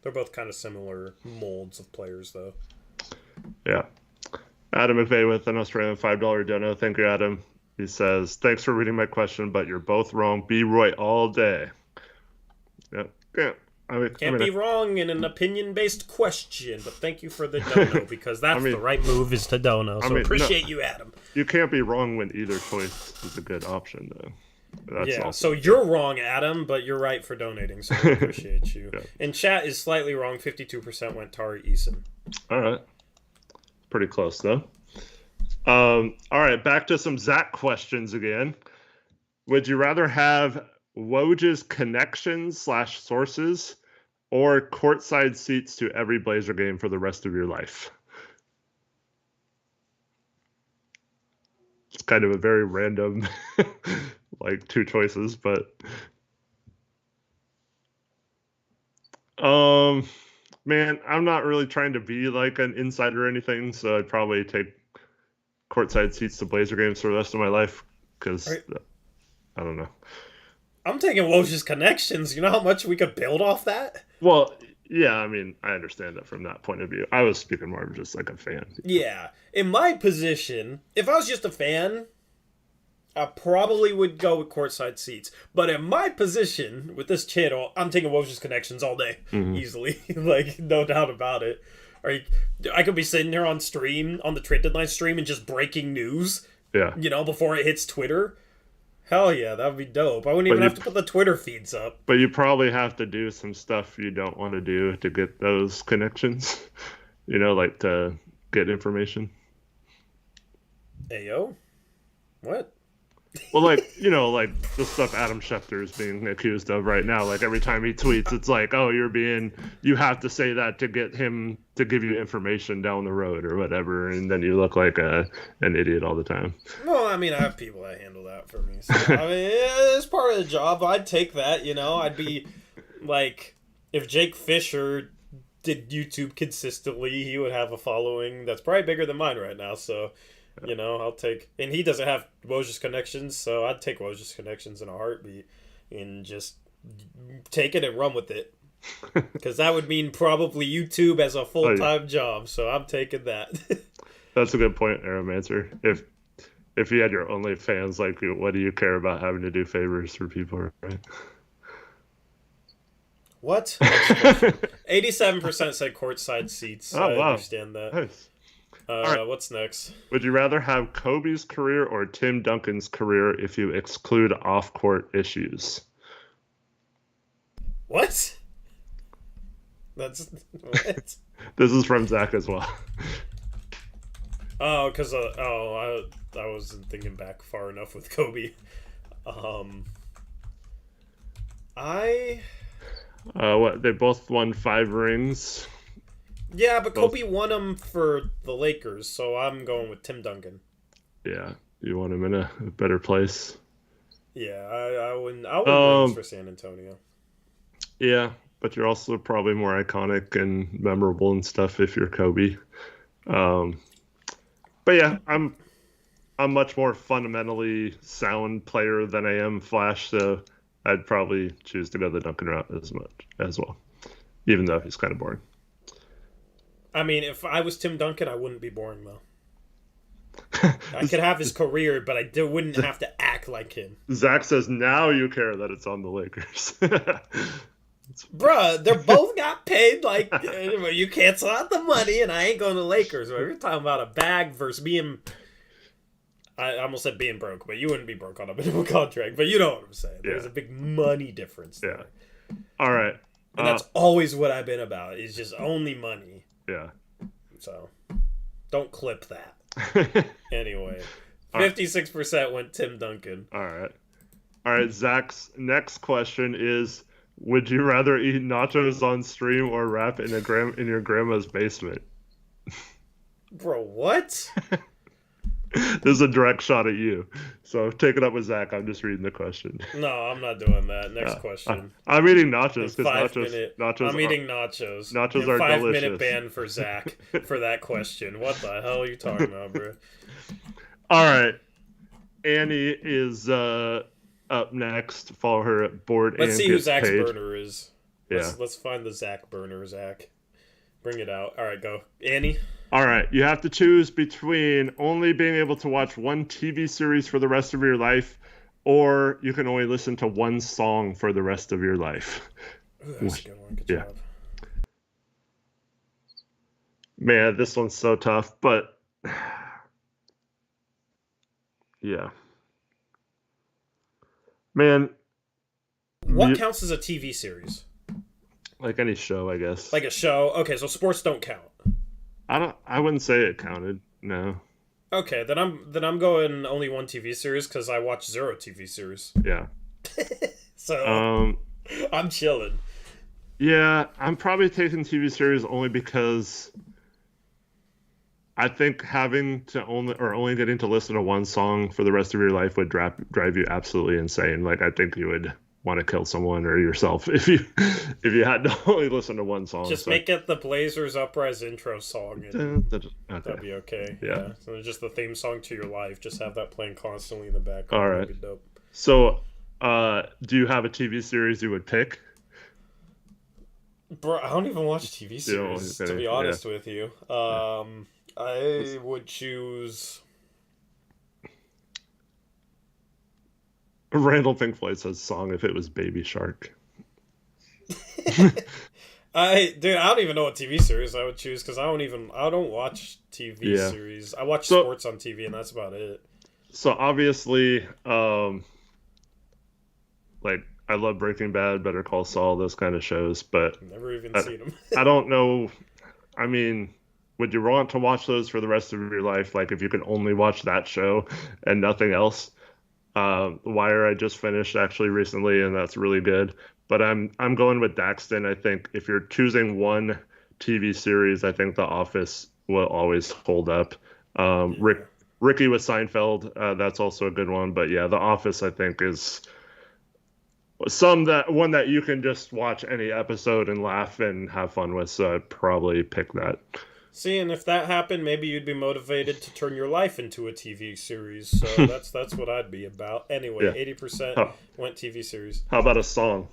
They're both kind of similar molds of players, though. Yeah. Adam McVeigh with an Australian $5 dono. Thank you, Adam. He says, thanks for reading my question, but you're both wrong. Be Roy all day. Yep. Yeah. Can't be wrong in an opinion-based question, but thank you for the dono, because that's the right move is to dono. So appreciate you, Adam. You can't be wrong when either choice is a good option, though. So you're wrong, Adam, but you're right for donating, so I appreciate you. Yeah. And chat is slightly wrong. 52% went Tari Eason. All right. Pretty close, though. All right, back to some Zach questions again. Would you rather have Woj's connections / sources or courtside seats to every Blazer game for the rest of your life? It's kind of a very random, like, two choices, but man, I'm not really trying to be like an insider or anything, so I'd probably take courtside seats to Blazer games for the rest of my life because I don't know. I'm taking Woj's connections. You know how much we could build off that? Well, yeah, I mean, I understand that from that point of view. I was speaking more of just like a fan. Yeah. In my position, if I was just a fan, I probably would go with courtside seats. But in my position with this channel, I'm taking Woj's connections all day, easily. Like, no doubt about it. I could be sitting there on stream, on the trade deadline stream, and just breaking news. Yeah. You know, before it hits Twitter. Hell yeah, that would be dope. I wouldn't even have to put the Twitter feeds up. But you probably have to do some stuff you don't want to do to get those connections. You know, like to get information. Ayo? What? Well, like, you know, like the stuff Adam Schefter is being accused of right now. Like every time he tweets, it's like, oh, you have to say that to get him to give you information down the road or whatever. And then you look like an idiot all the time. Well, I mean, I have people that handle that for me. So, I mean, it's part of the job. I'd take that, you know. I'd be like, if Jake Fisher did YouTube consistently, he would have a following that's probably bigger than mine right now. So, you know, I'll take... And he doesn't have Woj's connections, so I'd take Woj's connections in a heartbeat and just take it and run with it. Because that would mean probably YouTube as a full-time job, so I'm taking that. That's a good point, Aeromancer. If you had your OnlyFans, like, what do you care about having to do favors for people, right? What? 87% said courtside seats. Oh, I wow. understand that. Nice. Right. What's next? Would you rather have Kobe's career or Tim Duncan's career if you exclude off-court issues? What? That's what? This is from Zach as well. Oh, because I wasn't thinking back far enough with Kobe. What, they both won 5 rings. Yeah, but Kobe won them for the Lakers, so I'm going with Tim Duncan. Yeah, you want him in a better place. Yeah, I wouldn't rings for San Antonio. Yeah, but you're also probably more iconic and memorable and stuff if you're Kobe. But yeah, I'm much more fundamentally sound player than I am Flash, so I'd probably choose to go the Duncan route as well, even though he's kind of boring. I mean, if I was Tim Duncan, I wouldn't be boring, though. I could have his career, but I wouldn't have to act like him. Zach says, now you care that it's on the Lakers. Bruh, they both got paid, like, you cancel out the money, and I ain't going to the Lakers. We're talking about a bag versus being... I almost said being broke, but you wouldn't be broke on a minimum contract. But you know what I'm saying. There's a big money difference there. Yeah. All right. And that's always what I've been about. Is just only money. Yeah. So, don't clip that. Anyway, 56% went Tim Duncan. All right. Zach's next question is: would you rather eat nachos on stream or rap in your grandma's basement? Bro, what? This is a direct shot at you. So take it up with Zach. I'm just reading the question. No, I'm not doing that. Next question. I'm eating nachos because nachos. I'm eating nachos. Nachos are 5-minute ban for Zach for that question. What the hell are you talking about, bro? All right. Annie is up next. Follow her at board. Let's see who Zach's page. burner is. Yeah. Let's find the Zach burner, Zach. Bring it out. All right, go. Annie? All right, you have to choose between only being able to watch one TV series for the rest of your life, or you can only listen to one song for the rest of your life. Ooh, that's a good one. Good job. Man, this one's so tough, but yeah. Man. What counts as a TV series? Like any show, I guess. Like a show? Okay, so sports don't count. I wouldn't say it counted. No. Okay, then I'm going only one TV series because I watch 0 TV series. Yeah. So I'm chilling. Yeah, I'm probably taking TV series only because I think having to only getting to listen to one song for the rest of your life would drive you absolutely insane. Like I think you would want to kill someone or yourself if you had to only listen to one song. Just make it the Blazers Uprise intro song. And that'd be okay. Yeah. So just the theme song to your life. Just have that playing constantly in the background. All right. That'd be dope. So, do you have a TV series you would pick? Bro, I don't even watch TV series, to be honest with you. I would choose... Randall Pink Floyd says song if it was Baby Shark. I don't even know what TV series I would choose because I don't watch TV series. I watch sports on TV and that's about it. So obviously, like I love Breaking Bad, Better Call Saul, those kind of shows, but never even seen them. I don't know. I mean, would you want to watch those for the rest of your life? Like if you could only watch that show and nothing else? The Wire I just finished actually recently, and that's really good. But I'm going with Daxton. I think if you're choosing one TV series, I think The Office will always hold up. Ricky with Seinfeld, that's also a good one. But yeah, The Office I think is one that you can just watch any episode and laugh and have fun with. So I'd probably pick that. See, and if that happened, maybe you'd be motivated to turn your life into a TV series. So that's what I'd be about. Anyway, yeah. 80% went TV series. How about a song?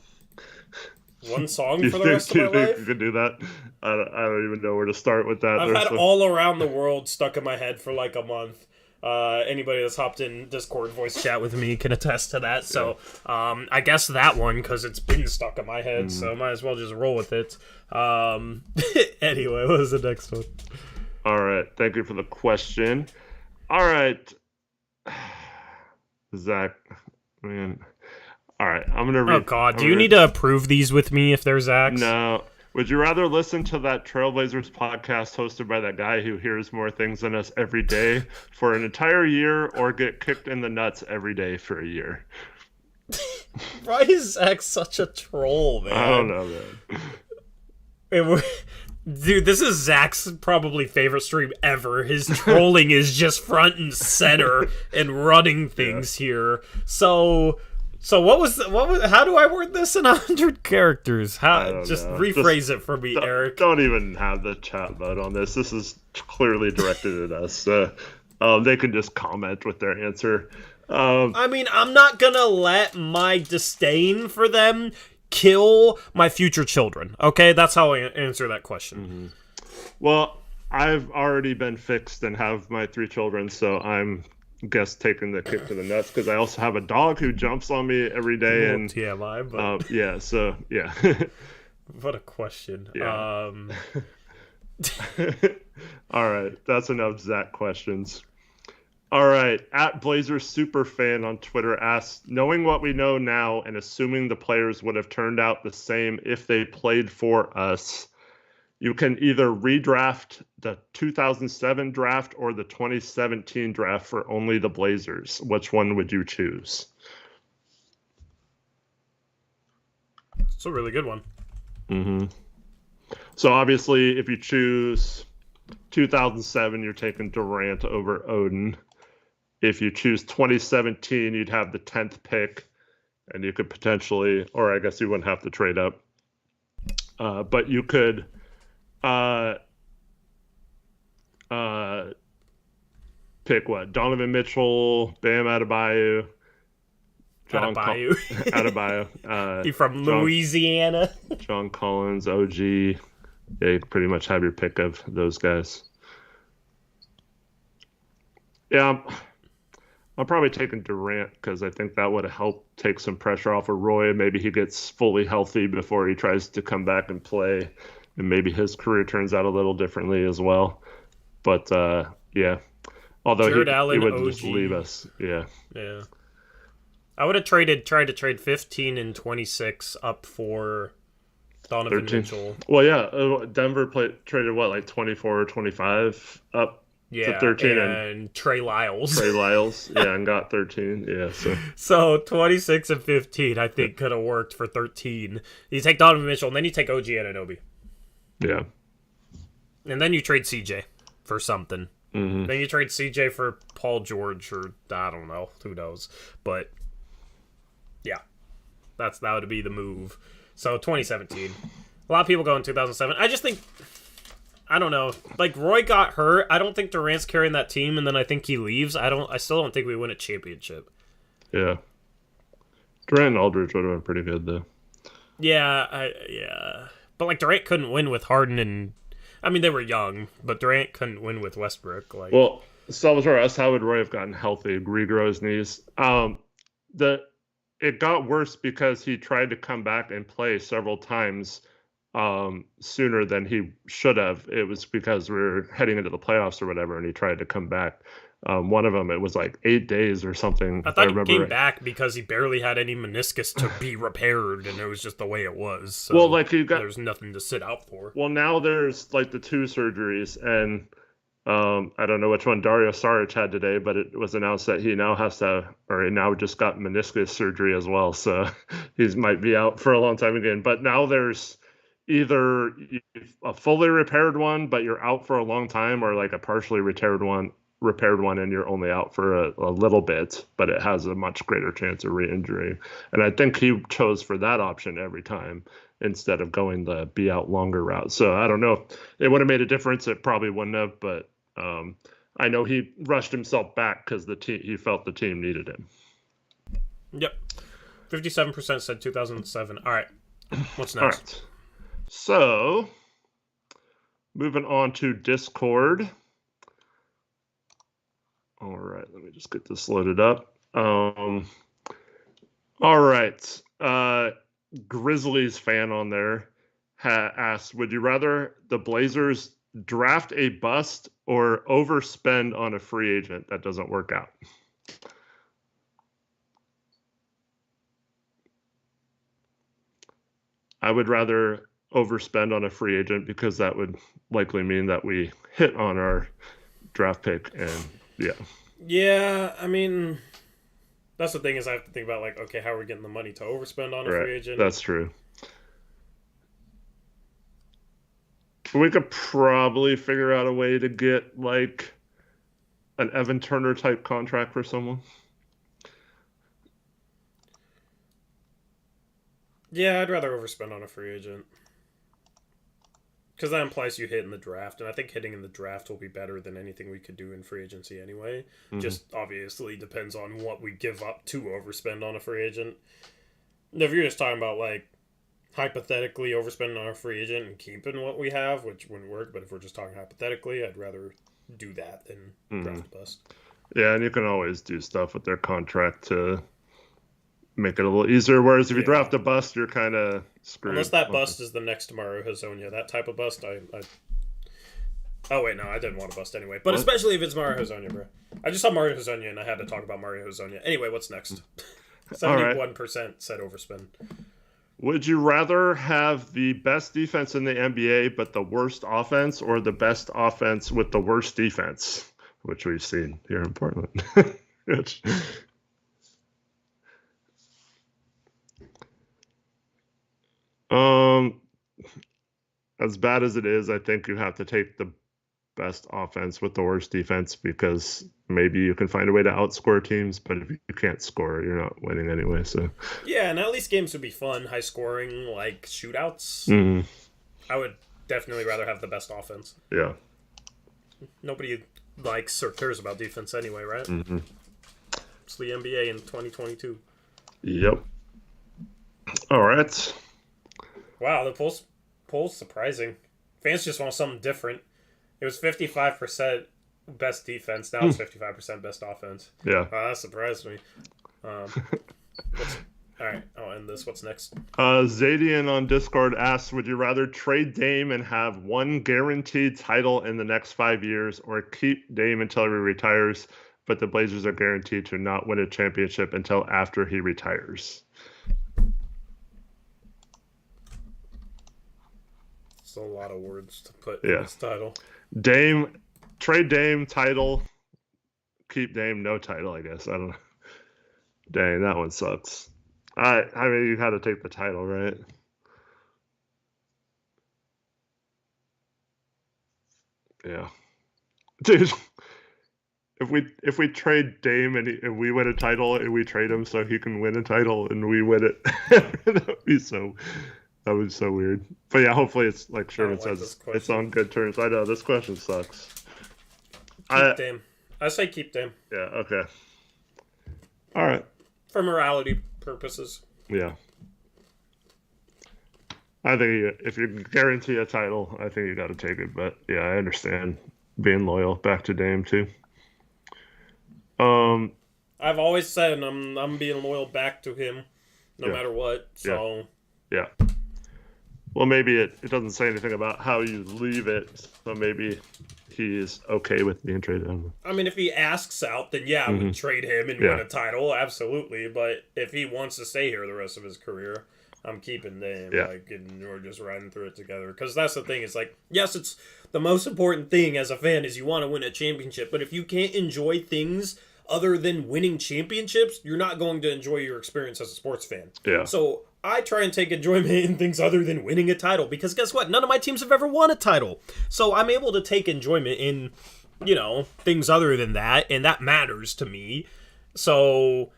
One song for the rest of my life? Do you think you could do that? I don't even know where to start with that. I've had All Around the World stuck in my head for like a month. Anybody that's hopped in Discord voice chat with me can attest to that. So I guess that one, because it's been stuck in my head, so I might as well just roll with it. Anyway, what was the next one? All right. Thank you for the question. All right. Zach, man. All right. I'm going to read. Oh, God. Do you need to approve these with me if they're Zach's? No. Would you rather listen to that Trailblazers podcast hosted by that guy who hears more things than us every day for an entire year, or get kicked in the nuts every day for a year? Why is Zach such a troll, man? I don't know, man. Dude, this is Zach's probably favorite stream ever. His trolling is just front and center and running things here. So what was how do I word this in 100 characters? Rephrase it for me, Eric. Don't even have the chat mode on this. This is clearly directed at us. They can just comment with their answer. I mean, I'm not gonna let my disdain for them kill my future children. Okay, that's how I answer that question. Mm-hmm. Well, I've already been fixed and have my 3 children, so I'm taking the kick to the nuts because I also have a dog who jumps on me every day. And TMI, but yeah, so yeah. What a question. Yeah. All right, that's enough Zach questions. All right, at Blazers Superfan on Twitter asks, knowing what we know now and assuming the players would have turned out the same if they played for us, you can either redraft the 2007 draft or the 2017 draft for only the Blazers. Which one would you choose? It's a really good one. Mm-hmm. So obviously, if you choose 2007, you're taking Durant over Oden. If you choose 2017, you'd have the 10th pick, and you could potentially, or I guess you wouldn't have to trade up, but you could pick what? Donovan Mitchell, Bam Adebayo, Adebayo. He from Louisiana. John Collins, OG. Yeah, you pretty much have your pick of those guys. Yeah, I'm probably taking Durant because I think that would have helped take some pressure off of Roy. Maybe he gets fully healthy before he tries to come back and play, and maybe his career turns out a little differently as well. But yeah, although he wouldn't just leave us. Yeah. I would have tried to trade 15 and 26 up for Donovan 13. Mitchell. Well, yeah, Denver traded what, like 24 or 25 up. Yeah, 13 and Trey Lyles. Yeah, and got 13. Yeah, so 26 and 15, I think, could have worked for 13. You take Donovan Mitchell, and then you take OG Anunoby. Yeah. And then you trade CJ for something. Mm-hmm. Then you trade CJ for Paul George, or I don't know, who knows. But yeah, that would be the move. So 2017. A lot of people go in 2007. I just think, I don't know. Like, Roy got hurt. I don't think Durant's carrying that team, and then I think he leaves. I still don't think we win a championship. Yeah. Durant and Aldridge would have been pretty good, though. Yeah. But, like, Durant couldn't win with Harden and... I mean, they were young, but Durant couldn't win with Westbrook. Like, well, Salvatore asked how would Roy have gotten healthy, regrow his knees. it got worse because he tried to come back and play several times sooner than he should have. It was because we were heading into the playoffs or whatever, and he tried to come back. One of them, it was like 8 days or something. I thought he came back because he barely had any meniscus to be repaired, and it was just the way it was. So well, like there's nothing to sit out for. Well, now there's like the 2 surgeries, and I don't know which one Dario Saric had today, but it was announced that he now just got meniscus surgery as well. So he might be out for a long time again. But now there's either a fully repaired one, but you're out for a long time, or like a partially repaired one, and you're only out for a little bit, but it has a much greater chance of re-injury. And I think he chose for that option every time instead of going the be out longer route. So I don't know if it would have made a difference. It probably wouldn't have, but I know he rushed himself back because he felt the team needed him. Yep. 57% said 2007. All right. What's next? All right. So, moving on to Discord. All right, let me just get this loaded up. All right. Grizzlies fan on there asked, would you rather the Blazers draft a bust or overspend on a free agent that doesn't work out? I would rather overspend on a free agent because that would likely mean that we hit on our draft pick, and yeah, I mean, that's the thing is I have to think about like, okay, how are we getting the money to overspend on a free agent? That's true. We could probably figure out a way to get like an Evan Turner type contract for someone. Yeah, I'd rather overspend on a free agent. Because that implies you hit in the draft, and I think hitting in the draft will be better than anything we could do in free agency anyway. Mm-hmm. Just obviously depends on what we give up to overspend on a free agent. If you're just talking about, like, hypothetically overspending on a free agent and keeping what we have, which wouldn't work, but if we're just talking hypothetically, I'd rather do that than draft a bust. Yeah, and you can always do stuff with their contract to make it a little easier, whereas if you draft a bust, you're kind of screwed. Unless that bust is the next Mario Hezonja. That type of bust, Oh, wait, no, I didn't want a bust anyway. But especially if it's Mario Hezonja, bro. I just saw Mario Hezonja, and I had to talk about Mario Hezonja. Anyway, what's next? 71% said overspend. Would you rather have the best defense in the NBA but the worst offense, or the best offense with the worst defense, which we've seen here in Portland? As bad as it is, I think you have to take the best offense with the worst defense, because maybe you can find a way to outscore teams, but if you can't score, you're not winning anyway. So yeah, and at least games would be fun, high scoring, like shootouts. Mm-hmm. I would definitely rather have the best offense. Yeah. Nobody likes or cares about defense anyway, right? Mm-hmm. It's the NBA in 2022. Yep. All right. Wow, the poll's surprising. Fans just want something different. It was 55% best defense. Now it's 55% best offense. Yeah. That surprised me. All right, I'll end this. What's next? Zadian on Discord asks, would you rather trade Dame and have one guaranteed title in the next 5 years, or keep Dame until he retires, but the Blazers are guaranteed to not win a championship until after he retires? It's a lot of words to put in this title. Dame, trade Dame, title, keep Dame, no title, I guess. I don't know. Dang, that one sucks. I mean, you had to take the title, right? Yeah. Dude, if we trade Dame and we win a title, and we trade him so he can win a title and we win it, that would be so weird. But yeah, hopefully it's like Sherman says, it's on good terms. I know this question sucks. Keep Dame. I say keep Dame. Yeah. Okay. All right. For morality purposes. Yeah. I think if you guarantee a title, I think you got to take it. But yeah, I understand being loyal back to Dame too. I've always said I'm being loyal back to him, no matter what. So yeah. Well, maybe it doesn't say anything about how you leave it, so maybe he is okay with being traded. I mean, if he asks out, then I would trade him and win a title, absolutely. But if he wants to stay here the rest of his career, I'm keeping Dame. And we're just riding through it together. Because that's the thing. It's like, yes, it's the most important thing as a fan is you want to win a championship. But if you can't enjoy things other than winning championships, you're not going to enjoy your experience as a sports fan. Yeah. So I try and take enjoyment in things other than winning a title. Because guess what? None of my teams have ever won a title. So I'm able to take enjoyment in, things other than that. And that matters to me. So...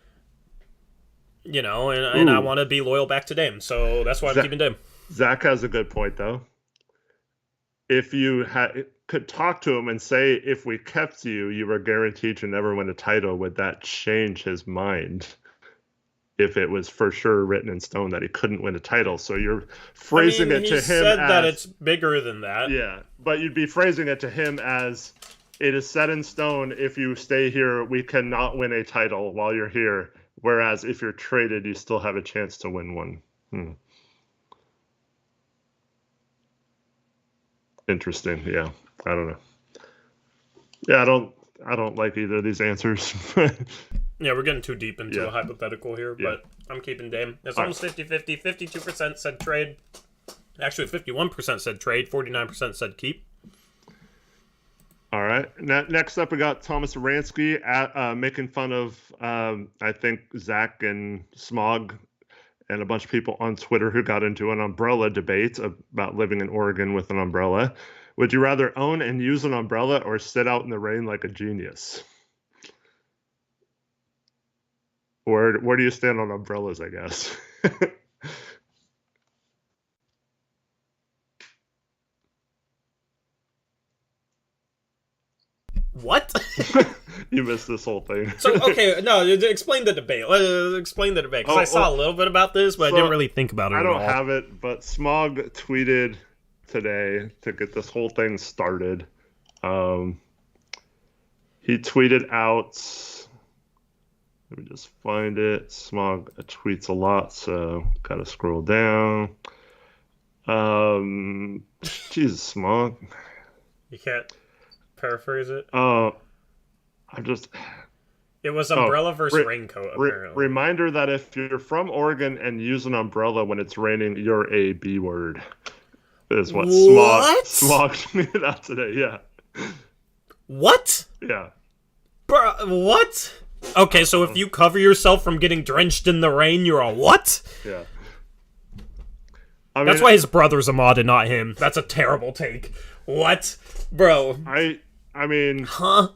and I want to be loyal back to Dame, so that's why I'm keeping Dame. Zach has a good point, though. If you could talk to him and say, if we kept you, you were guaranteed to never win a title, would that change his mind? If it was for sure written in stone that he couldn't win a title. So you're phrasing it to him said that it's bigger than that. Yeah, but you'd be phrasing it to him as, it is set in stone, if you stay here, we cannot win a title while you're here. Whereas if you're traded, you still have a chance to win one. Interesting. Yeah, I don't know. Yeah, I don't like either of these answers. Yeah, we're getting too deep into a hypothetical here, but I'm keeping Dame. It's almost 50-50. 52% said trade. Actually, 51% said trade. 49% said keep. All right. Next up, we got Thomas Ransky making fun of, I think, Zach and Smog and a bunch of people on Twitter who got into an umbrella debate about living in Oregon with an umbrella. Would you rather own and use an umbrella or sit out in the rain like a genius? Where do you stand on umbrellas, I guess? What? You missed this whole thing. So, okay, no, explain the debate. Explain the debate, because I saw a little bit about this, but I didn't really think about it I at all. don't have it, but Smog tweeted today to get this whole thing started. He tweeted out... Let me just find it. Smog tweets a lot, so gotta scroll down. Jesus, Smog. You can't paraphrase it? I'm just... It was umbrella versus raincoat, apparently. Reminder that if you're from Oregon and use an umbrella when it's raining, you're a B word. Is what Smog tweeted out today, yeah. What? Yeah. Bruh, what? Okay, so if you cover yourself from getting drenched in the rain, you're a what? Yeah. That's why his brother's Ahmad and not him. That's a terrible take. What? Bro. I mean... Huh?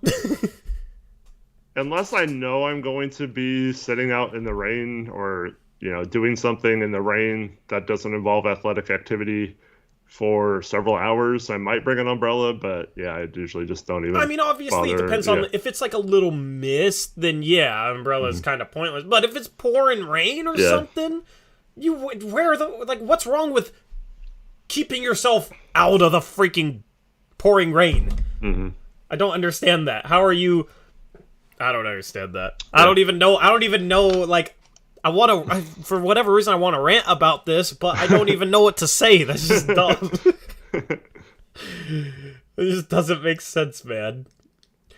Unless I know I'm going to be sitting out in the rain or, doing something in the rain that doesn't involve athletic activity for several hours, I might bring an umbrella, but yeah, I usually just don't even obviously it depends on... If it's like a little mist, then yeah, umbrella is kind of pointless. But if it's pouring rain or something, you would wear the... Like, what's wrong with keeping yourself out of the freaking pouring rain? Mm-hmm. I don't understand that. How are you... I don't understand that. Yeah. I don't even know, like... for whatever reason, I want to rant about this, but I don't even know what to say. That's just dumb. It just doesn't make sense, man.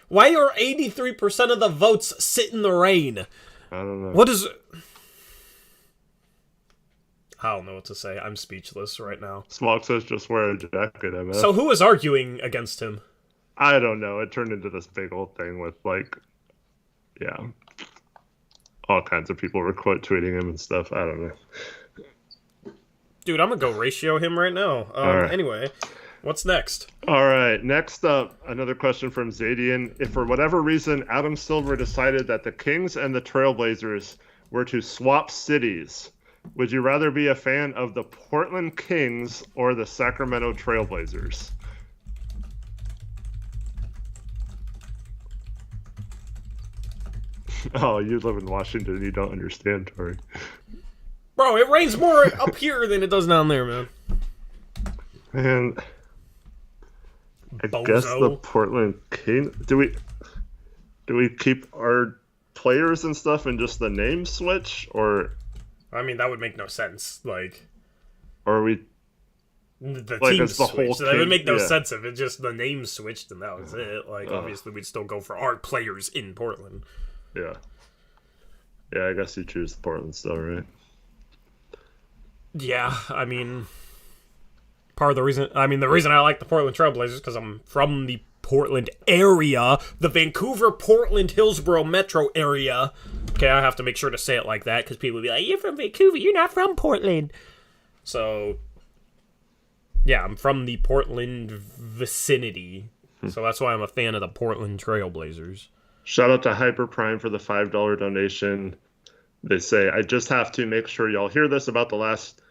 Why are 83% of the votes sit in the rain? I don't know. What is... I don't know what to say. I'm speechless right now. Smog says just wear a jacket, I mean. So who is arguing against him? I don't know. It turned into this big old thing with, all kinds of people were quote tweeting him and stuff. I don't know. Dude, I'm gonna go ratio him right now. Right. Anyway, what's next? All right, next up, another question from Zadian. If for whatever reason Adam Silver decided that the Kings and the Trailblazers were to swap cities, would you rather be a fan of the Portland Kings or the Sacramento Trailblazers? Oh, you live in Washington. You don't understand, Tori. Bro, it rains more up here than it does down there, man. Man, I guess the Portland Kings. Do we keep our players and stuff and just the name switch, or I mean, that would make no sense. Like, or are we the like team it's the whole switched. That would make no yeah. sense if it just the name switched and that was it. Like, obviously, we'd still go for our players in Portland. Yeah. Yeah, I guess you choose Portland still, right? Yeah, I mean, the reason I like the Portland Trailblazers because I'm from the Portland area, the Vancouver, Portland, Hillsborough metro area. Okay, I have to make sure to say it like that because people will be like, "You're from Vancouver, you're not from Portland." So, yeah, I'm from the Portland vicinity, so that's why I'm a fan of the Portland Trailblazers. Shout out to Hyper Prime for the $5 donation. They say, I just have to make sure y'all hear this about the last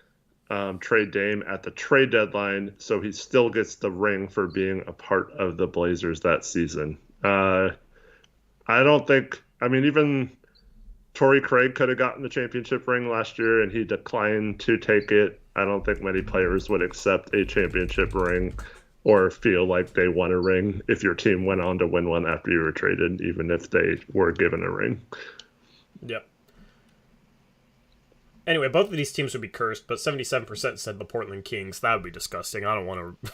trade Dame at the trade deadline, so he still gets the ring for being a part of the Blazers that season. I don't think, I mean, even Torrey Craig could have gotten the championship ring last year, and he declined to take it. I don't think many players would accept a championship ring or feel like they won a ring if your team went on to win one after you were traded, even if they were given a ring. Yep. Anyway, both of these teams would be cursed, but 77% said the Portland Kings. That would be disgusting. I don't want to...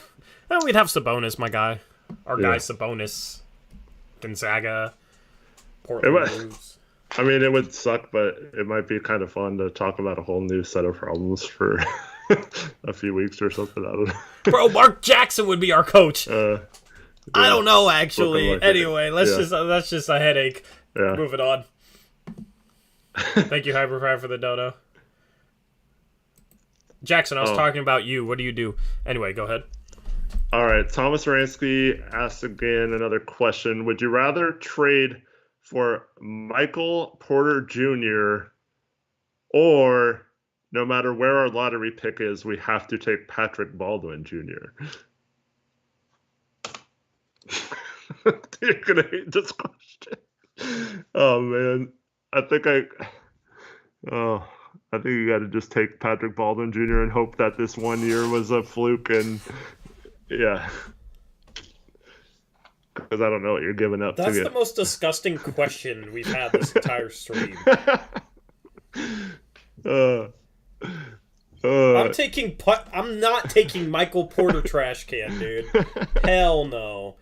Well, we'd have Sabonis, my guy. Our guy Sabonis. Gonzaga. Portland Blues. I mean, it would suck, but it might be kind of fun to talk about a whole new set of problems for a few weeks or something. I don't know. Bro, Mark Jackson would be our coach. I don't know, actually. Like anyway, that's just a headache. Yeah. Moving on. Thank you, Hyperfry, for the dono. Jackson, I was talking about you. What do you do? Anyway, go ahead. All right. Thomas Ransky asked again another question. Would you rather trade for Michael Porter Jr. or no matter where our lottery pick is, we have to take Patrick Baldwin Jr.? You're going to hate this question. Oh, man. I think you got to just take Patrick Baldwin Jr. and hope that this 1 year was a fluke, and yeah, because I don't know what you're giving up. That's the most disgusting question we've had this entire stream. I'm not taking Michael Porter trash can, dude. Hell no.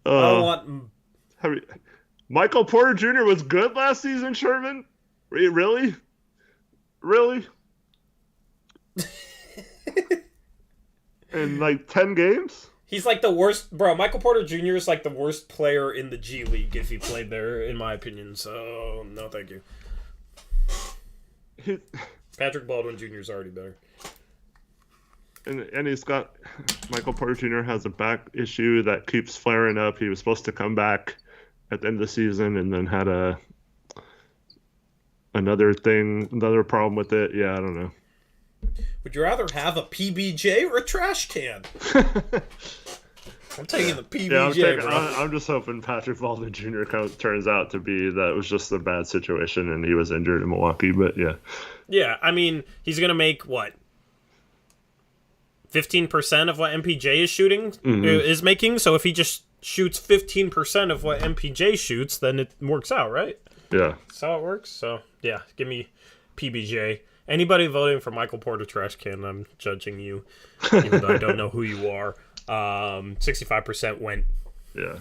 I don't want. Michael Porter Jr. was good last season, Sherman? Really? In like 10 games? He's like the worst. Bro, Michael Porter Jr. is like the worst player in the G League if he played there, in my opinion. So, no thank you. Patrick Baldwin Jr. is already better. And he's got... Michael Porter Jr. has a back issue that keeps flaring up. He was supposed to come back at the end of the season and then had another problem with it. Yeah, I don't know. Would you rather have a PBJ or a trash can? I'm taking the PBJ, bro. I'm just hoping Patrick Baldwin Jr. turns out to be that it was just a bad situation and he was injured in Milwaukee, but yeah. Yeah, I mean, he's going to make, what, 15% of what MPJ is shooting, is making? So if he just shoots 15% of what MPJ shoots, then it works out, right? Yeah. That's how it works. So, yeah, give me PBJ. Anybody voting for Michael Porter trash can, I'm judging you, even though I don't know who you are. 65% went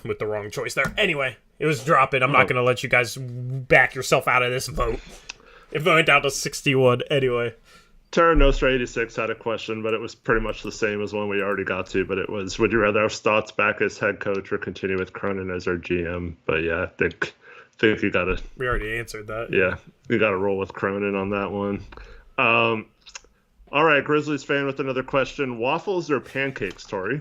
with the wrong choice there. Anyway, it was dropping. I'm not going to let you guys back yourself out of this vote. It went down to 61 anyway. Terra Nostra 86 had a question, but it was pretty much the same as one we already got to. But it was, would you rather have Stotts back as head coach or continue with Cronin as our GM? But yeah, I think you got to... We already answered that. Yeah, you got to roll with Cronin on that one. All right, Grizzlies fan with another question. Waffles or pancakes, Tori?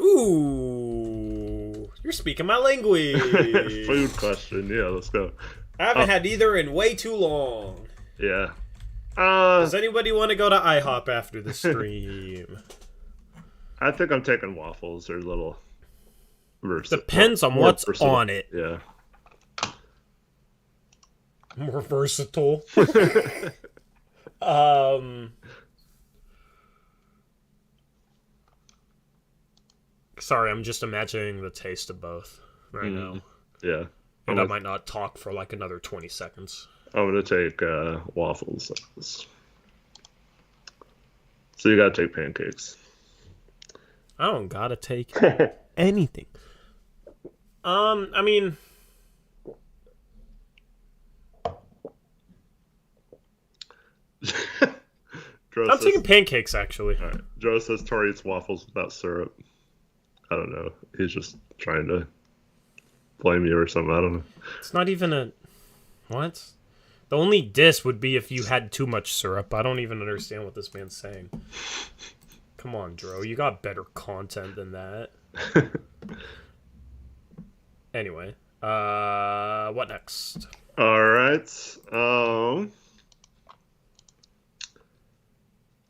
Ooh, you're speaking my language. Food question. Yeah, let's go. I haven't had either in way too long. Yeah. Does anybody want to go to IHOP after the stream? I think I'm taking waffles. They're a little versatile. Depends on what's versatile. On it. Yeah. More versatile. Sorry, I'm just imagining the taste of both. right now. Yeah. And I might not talk for like another 20 seconds. I'm going to take waffles. So you got to take pancakes. I don't got to take anything. I mean... I'm taking pancakes, actually. All right. Joe says Tori eats waffles without syrup. I don't know. He's just trying to blame you or something. I don't know. It's not even a... What? The only diss would be if you had too much syrup. I don't even understand what this man's saying. Come on, Dro. You got better content than that. Anyway. What next? All right.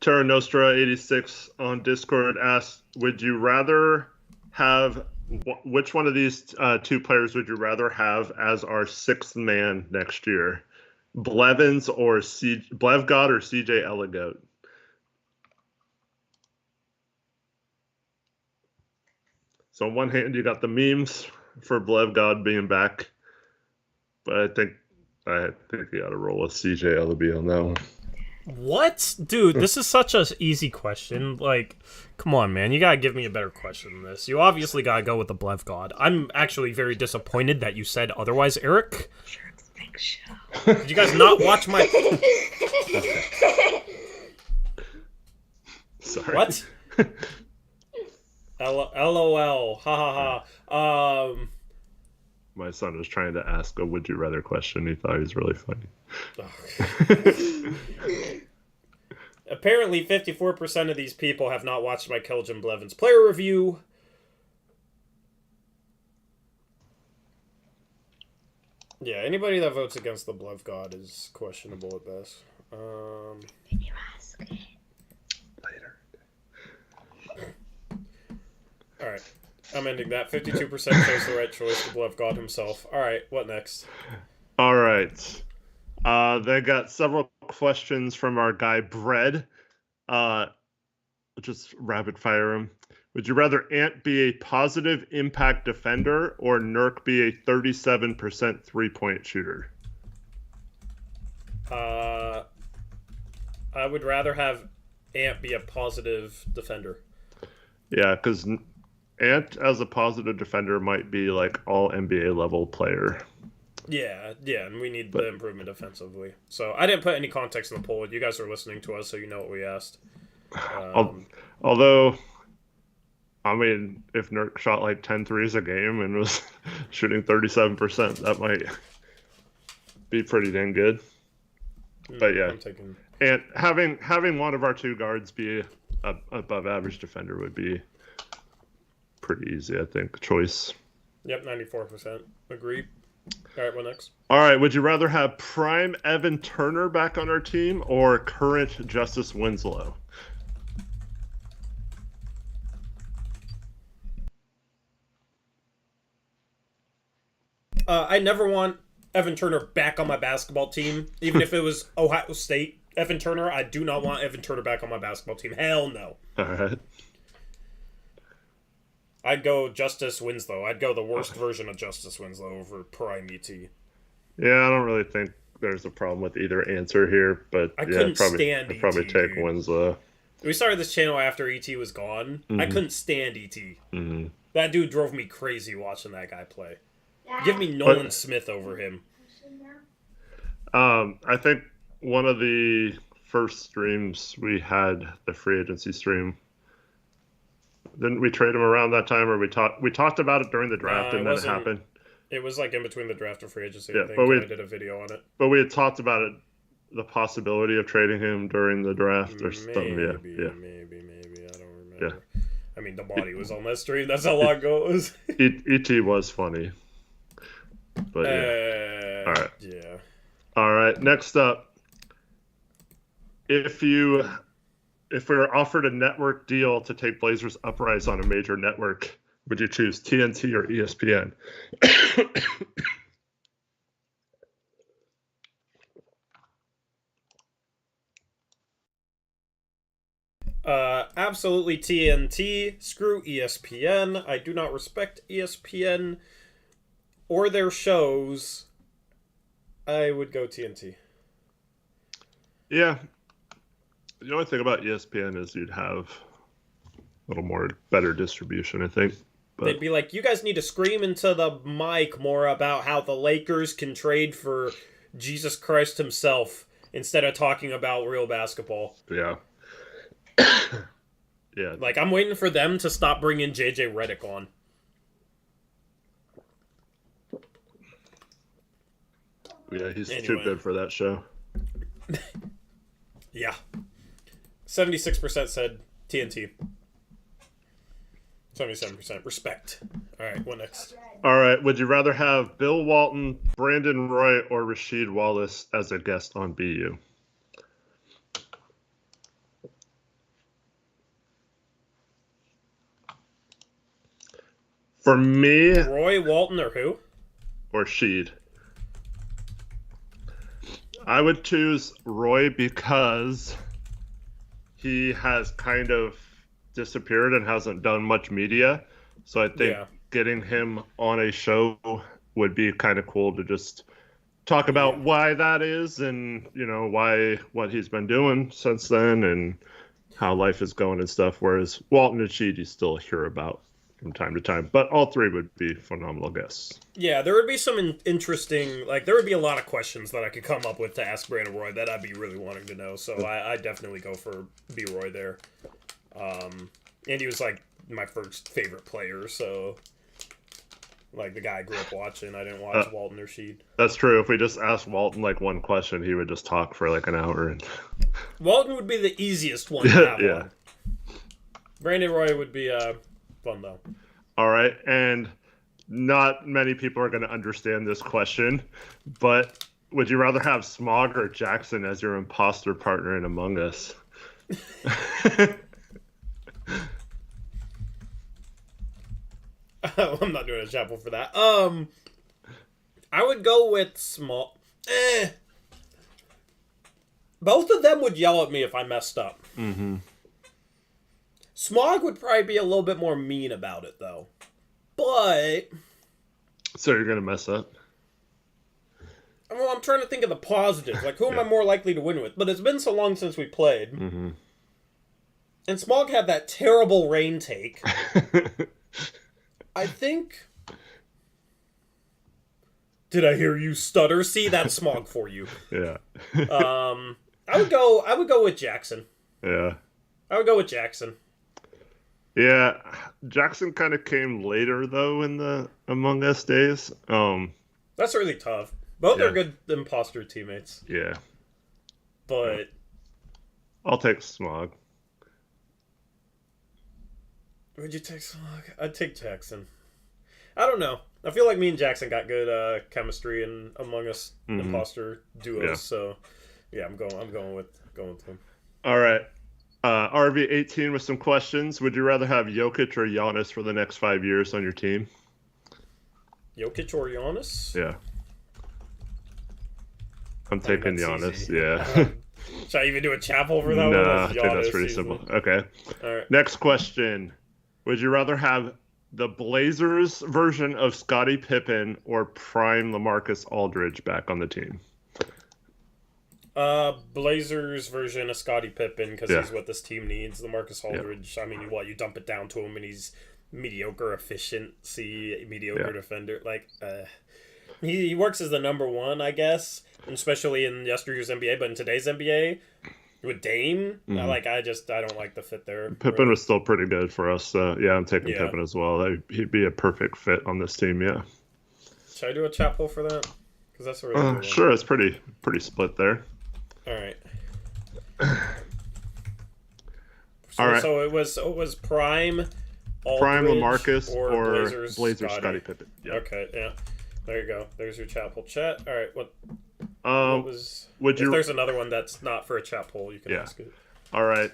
Terra Nostra 86 on Discord asked, would you rather have... Which one of these two players would you rather have as our sixth man next year? Blevins or Blevgod or CJ Elligoat? So on one hand, you got the memes for Blevgod being back, but I think you got to roll with CJ Ellaby on that one. What? Dude, this is such an easy question. Like, come on, man. You gotta give me a better question than this. You obviously gotta go with the Blev God. I'm actually very disappointed that you said otherwise, Eric. Did you guys not watch my... Sorry. What? LOL. Ha ha ha. My son was trying to ask a would you rather question. He thought he was really funny. Apparently 54% of these people have not watched my Keljin Blevins player review. Yeah, anybody that votes against the Blev God is questionable at best. Can you ask it? Later. Alright. I'm ending that. 52% chose the right choice, the Blev God himself. Alright, what next? Alright. They got several questions from our guy Bread. Just rapid fire him. Would you rather Ant be a positive impact defender or Nerk be a 37% 3-point shooter? I would rather have Ant be a positive defender. Yeah, because Ant as a positive defender might be like all NBA level player. Yeah, and we need the improvement defensively. So I didn't put any context in the poll. You guys are listening to us, so you know what we asked. Although, I mean, if Nerk shot like 10 threes a game and was shooting 37%, that might be pretty dang good. But yeah, and having one of our two guards be a above average defender would be pretty easy, I think. Choice. Yep, 94%. Agreed. All right, what next? All right, would you rather have prime Evan Turner back on our team or current Justice Winslow? I never want Evan Turner back on my basketball team, even if it was Ohio State Evan Turner. I do not want Evan Turner back on my basketball team. Hell no. All right. I'd go Justice Winslow. I'd go the worst version of Justice Winslow over Prime ET. Yeah, I don't really think there's a problem with either answer here, but I couldn't stand I'd probably ET, take dude. Winslow. We started this channel after ET was gone. Mm-hmm. I couldn't stand ET. Mm-hmm. That dude drove me crazy watching that guy play. Give me Nolan Smith over him. I think one of the first streams we had, the free agency stream, didn't we trade him around that time, or we talked about it during the draft and then it happened? It was like in between the draft and free agency. Yeah, I think but I did a video on it. But we had talked about it, the possibility of trading him during the draft or something. Yeah. Maybe. I don't remember. Yeah. I mean, the body was on that stream. That's how long ago it was. E.T. was funny. But yeah. All right. Yeah. All right. Next up, if we were offered a network deal to take Blazers Uprise on a major network, would you choose TNT or ESPN? Absolutely TNT. Screw ESPN. I do not respect ESPN. or their shows, I would go TNT. Yeah. The only thing about ESPN is you'd have a little more better distribution, I think. But They'd be like, you guys need to scream into the mic more about how the Lakers can trade for Jesus Christ himself instead of talking about real basketball. yeah. Yeah. Like, I'm waiting for them to stop bringing JJ Redick on. Yeah, he's too Anyway. good for that show. Yeah. 76% said TNT. 77%. Respect. All right, what next? All right. Would you rather have Bill Walton, Brandon Roy, or Rasheed Wallace as a guest on BU? For me, Roy, Walton, or who? or Sheed. I would choose Roy because he has kind of disappeared and hasn't done much media. So I think getting him on a show would be kind of cool to just talk about why that is and, you know, what he's been doing since then and how life is going and stuff. Whereas Walton and Sheed you still hear about from time to time. But all three would be phenomenal guests. Yeah, there would be some interesting, like, there would be a lot of questions that I could come up with to ask Brandon Roy that I'd be really wanting to know. So I'd definitely go for B. Roy there. And he was, like, my first favorite player, so, like, the guy I grew up watching. I didn't watch Walton or Sheed. That's true. If we just asked Walton, like, one question, he would just talk for, like, an hour. And Walton would be the easiest one to have yeah. on. Brandon Roy would be fun, though. All right, and not many people are going to understand this question, but would you rather have Smog or Jackson as your imposter partner in Among Us? I'm not doing a chapel for that. I would go with Small. Both of them would yell at me if I messed up. Mm-hmm. Smog would probably be a little bit more mean about it, though. But So you're going to mess up? well, I'm trying to think of the positive. Like, who am I more likely to win with? But it's been so long since we played. Mm-hmm. And Smog had that terrible rain take. I think... Did I hear you stutter? See, that's Smog for you. Yeah. I would go with Jackson. Yeah. I would go with Jackson. Yeah. Jackson kind of came later, though, in the Among Us days. That's really tough. Both are good imposter teammates. Yeah. But... I'll take Smog. Would you take Smog? I'd take Jackson. I don't know. I feel like me and Jackson got good chemistry in Among Us imposter duos. Yeah. So yeah, I'm going with him. All right. RV18 with some questions. Would you rather have Jokic or Giannis for the next 5 years on your team? Jokic or Giannis? Yeah. I'm taking that's Giannis. easy. Yeah. Should I even do a chapel for that one? Nah, I think that's Giannis pretty easily. simple. Okay. All right. Next question. Would you rather have the Blazers version of Scottie Pippen or prime LaMarcus Aldridge back on the team? Blazers version of Scottie Pippen because he's what this team needs. LaMarcus Aldridge. I mean, you dump it down to him and he's mediocre efficiency, mediocre defender. Like, he works as the number one, I guess, especially in yesterday's NBA. But in today's NBA, with Dame, I don't like the fit there. Pippen was still pretty good for us. Yeah, I'm taking Yeah. Pippen as well. He'd be a perfect fit on this team. Yeah. Should I do a chapel for that? Because that's a really good one. Sure, it's pretty split there. All right. All right. So it was Prime, Aldridge, Prime LaMarcus or Blazers, Scottie Pippen. Yeah. Okay, yeah. There you go. There's your chapel chat. All right. What was? Would you? If there's another one that's not for a chapel, you can ask it. All right.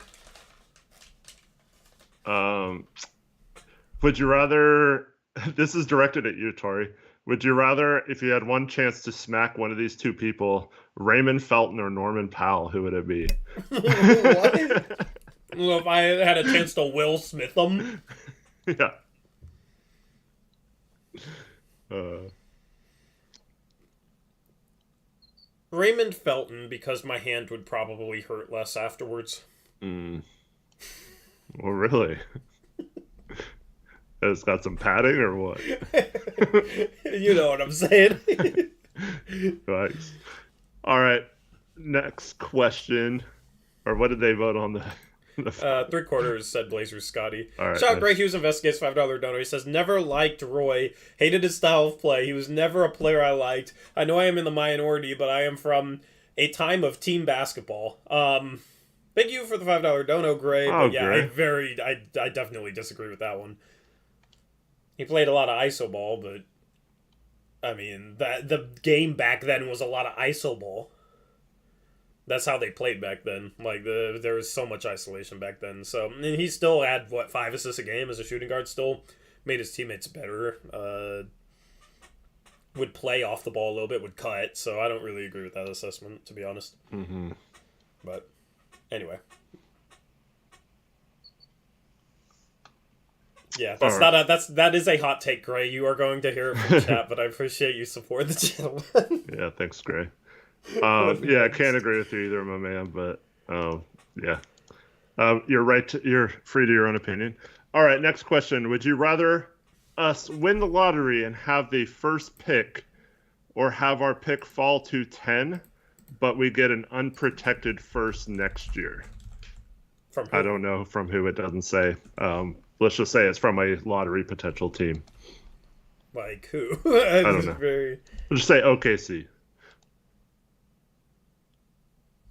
Would you rather? This is directed at you, Tori. Would you rather, if you had one chance to smack one of these two people, Raymond Felton or Norman Powell, who would it be? What? Well, if I had a chance to Will Smith them. Yeah. Raymond Felton, because my hand would probably hurt less afterwards. Well, really? It's got some padding or what? You know what I'm saying. Thanks. All right. Next question. Or what did they vote on the 3/4 said Blazers Scotty. All right, Shout out nice. Gray Hughes investigates $5 donor. He says, never liked Roy. Hated his style of play. He was never a player I liked. I know I am in the minority, but I am from a time of team basketball. Thank you for the $5 dono, Gray. Oh, But yeah, Gray. I definitely disagree with that one. He played a lot of iso ball, but I mean the game back then was a lot of iso ball. That's how they played back then. Like there was so much isolation back then. So and he still had 5 assists a game as a shooting guard. Still made his teammates better. Would play off the ball a little bit. Would cut. So I don't really agree with that assessment, to be honest. Mm-hmm. But anyway, yeah, that is a hot take, Gray. You are going to hear it from chat, but I appreciate you support the channel. Yeah, thanks, Gray. Yeah, I can't agree with you either, my man, but yeah. You're right. You're free to your own opinion. All right, next question. Would you rather us win the lottery and have the first pick or have our pick fall to 10, but we get an unprotected first next year? From who? I don't know from who, it doesn't say. Let's just say it's from a lottery potential team. Like who? I don't know. We'll just say OKC.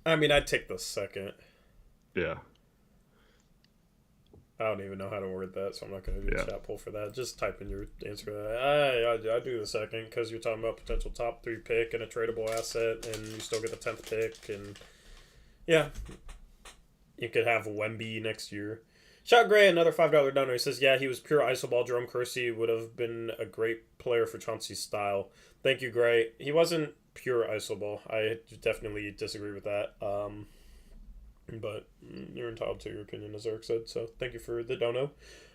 I mean, I'd take the second. Yeah. I don't even know how to word that, so I'm not going to do a Yeah. chat poll for that. Just type in your answer to that. I do the second because you're talking about potential top 3 pick and a tradable asset, and you still get the 10th pick, and yeah, you could have Wemby next year. Shout Gray, another $5 donor. He says, yeah, he was pure isoball. Jerome Kersey would have been a great player for Chauncey's style. Thank you, Gray. He wasn't pure isoball. I definitely disagree with that. But you're entitled to your opinion, as Eric said. So thank you for the dono.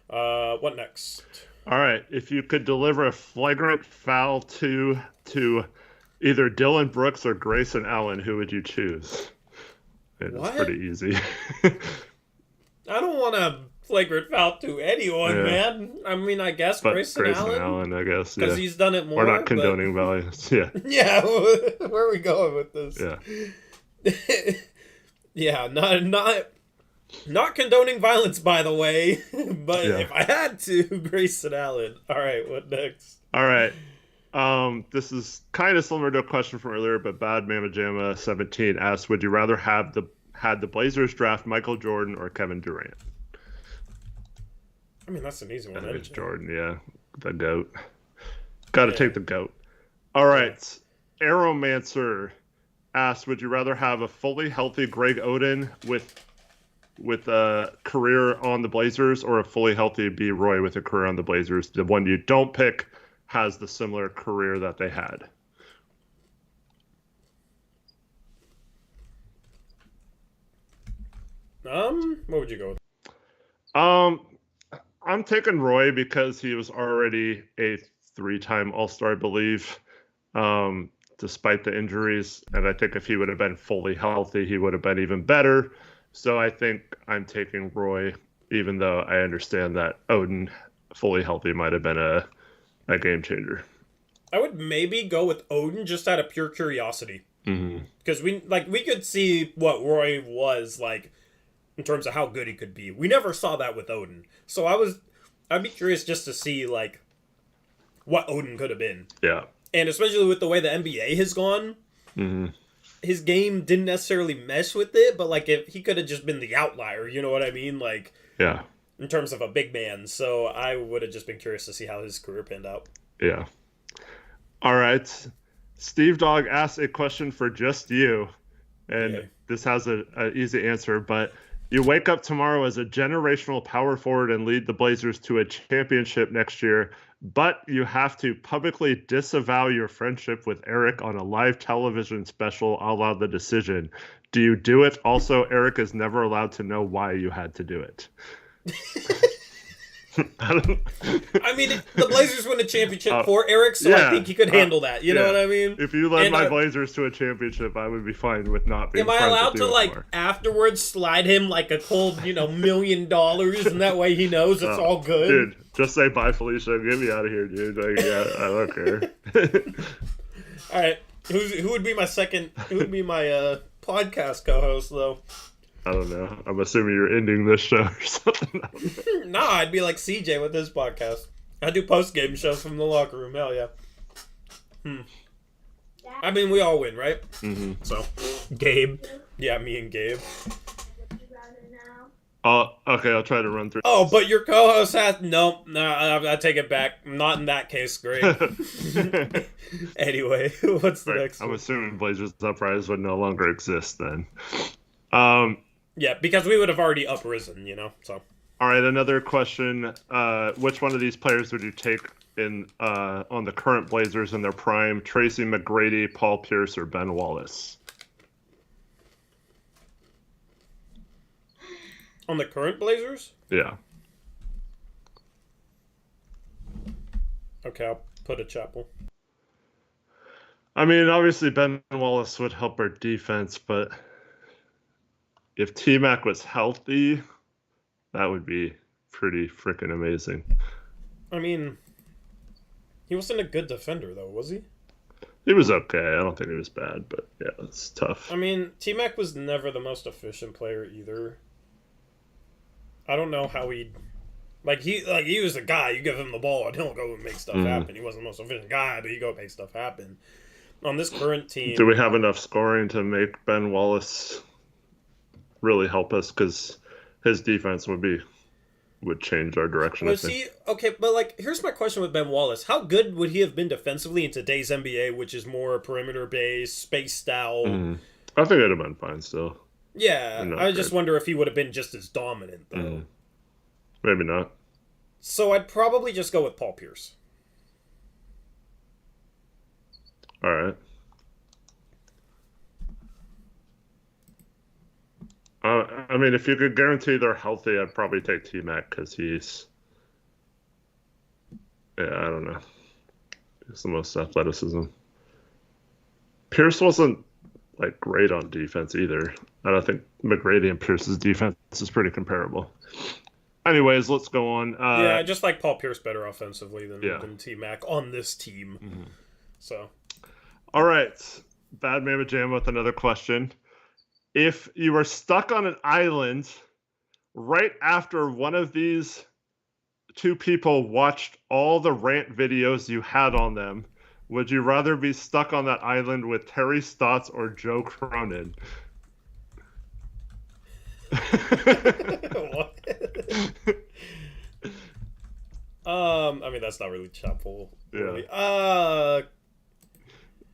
What next? All right. If you could deliver a flagrant foul to either Dylan Brooks or Grayson Allen, who would you choose? It's What? pretty easy. I don't want to flagrant foul to anyone, Yeah. man. I mean, I guess But Grayson Allen, I guess. because Yeah. he's done it more. We're not condoning violence. Yeah. But... Yeah, where are we going with this? Yeah. Yeah, not condoning violence, by the way. But Yeah. if I had to, Grayson Allen. All right, what next? All right. This is kind of similar to a question from earlier, but Bad Mama Jamma 17 asked, would you rather had the Blazers draft Michael Jordan or Kevin Durant? I mean, that's an easy one. I think isn't it's it? Jordan, yeah. The GOAT. Got to Yeah. take the GOAT. All right. Aeromancer asked, would you rather have a fully healthy Greg Oden with a career on the Blazers or a fully healthy B. Roy with a career on the Blazers? The one you don't pick has the similar career that they had. What would you go with? I'm taking Roy because he was already a 3-time All-Star, I believe, despite the injuries. And I think if he would have been fully healthy, he would have been even better. So I think I'm taking Roy, even though I understand that Oden fully healthy might have been a game changer. I would maybe go with Oden just out of pure curiosity. Mm-hmm. Because we could see what Roy was like in terms of how good he could be. We never saw that with Oden. So I'd be curious just to see like what Oden could have been. Yeah. And especially with the way the NBA has gone, Mm-hmm. his game didn't necessarily mesh with it, but like if he could have just been the outlier, you know what I mean? Like Yeah. in terms of a big man. So I would have just been curious to see how his career panned out. Yeah. All right. Steve Dogg asked a question for just you, and Okay. this has an easy answer, but you wake up tomorrow as a generational power forward and lead the Blazers to a championship next year, but you have to publicly disavow your friendship with Eric on a live television special a la The Decision. Do you do it? Also, Eric is never allowed to know why you had to do it. I mean, the Blazers win a championship for Eric, so I think he could handle that. You know what I mean? If you led my Blazers to a championship, I would be fine with not being friends with you anymore. Am I allowed to, afterwards slide him, a cold, $1 million, and that way he knows it's all good? Dude, just say bye, Felicia. Get me out of here, dude. I don't care. All right. Who would be my podcast co-host, though? I don't know. I'm assuming you're ending this show or something. Nah, I'd be like CJ with this podcast. I do post-game shows from the locker room. Hell yeah. I mean, we all win, right? Mm-hmm. So, Gabe. Yeah, me and Gabe. Okay, I'll try to run through. Oh, but your co-host has... No, I take it back. Not in that case, great. Anyway, what's the next one? I'm assuming Blazers Uprise would no longer exist then. Yeah, because we would have already uprisen, so... All right, another question. Which one of these players would you take in on the current Blazers in their prime? Tracy McGrady, Paul Pierce, or Ben Wallace? On the current Blazers? Yeah. Okay, I'll put a Chapel. I mean, obviously Ben Wallace would help our defense, but if T-Mac was healthy, that would be pretty freaking amazing. I mean, he wasn't a good defender, though, was he? He was okay. I don't think he was bad, but yeah, it's tough. I mean, T-Mac was never the most efficient player either. I don't know how he was a guy. You give him the ball and he'll go and make stuff happen. He wasn't the most efficient guy, but he go make stuff happen. On this current team, do we have enough scoring to make Ben Wallace really help us? Because his defense would change our direction. Was he okay? But here's my question with Ben Wallace: how good would he have been defensively in today's NBA, which is more perimeter based, spaced out? I think it'd have been fine still. Yeah, I just wonder if he would have been just as dominant though. Maybe not. So I'd probably just go with Paul Pierce. All right. I mean, if you could guarantee they're healthy, I'd probably take T-Mac because he's... Yeah, I don't know. He's the most athleticism. Pierce wasn't, great on defense either. I don't think McGrady and Pierce's defense is pretty comparable. Anyways, let's go on. I just like Paul Pierce better offensively than T-Mac on this team. So... All right. Bad Mama Jam with another question. If you were stuck on an island right after one of these two people watched all the rant videos you had on them, would you rather be stuck on that island with Terry Stotts or Joe Cronin? What? I mean, that's not really Chapel. Really. Yeah.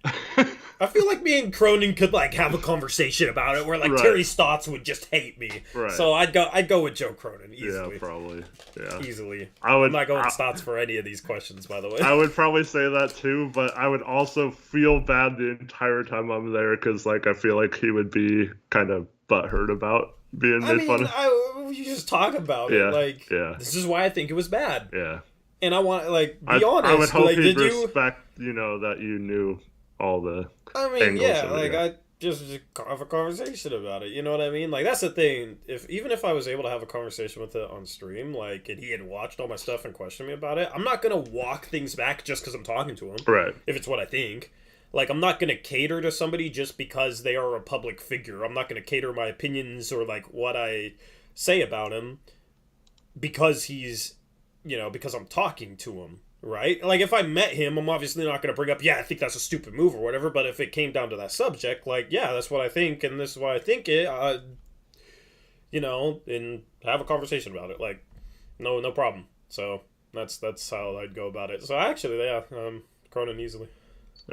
I feel like me and Cronin could have a conversation about it where Terry Stotts would just hate me. Right. So I'd go with Joe Cronin easily. Yeah, probably. Yeah. Easily. I'm not going Stotts for any of these questions, by the way. I would probably say that too, but I would also feel bad the entire time I'm there because I feel like he would be kind of butthurt about being made fun of. You just talk about it. This is why I think it was bad. Yeah. And I want be honest. I would hope he'd respect, that you knew all the angles I just have a conversation about it. You know what I mean? That's the thing. Even if I was able to have a conversation with it on stream, and he had watched all my stuff and questioned me about it, I'm not gonna walk things back just because I'm talking to him. Right. If it's what I think. I'm not gonna cater to somebody just because they are a public figure. I'm not gonna cater my opinions or what I say about him because he's, because I'm talking to him. Right? If I met him, I'm obviously not going to bring up, I think that's a stupid move or whatever, but if it came down to that subject, that's what I think, and this is why I think it, and have a conversation about it. No problem. So, that's how I'd go about it. So, actually, Cronin easily.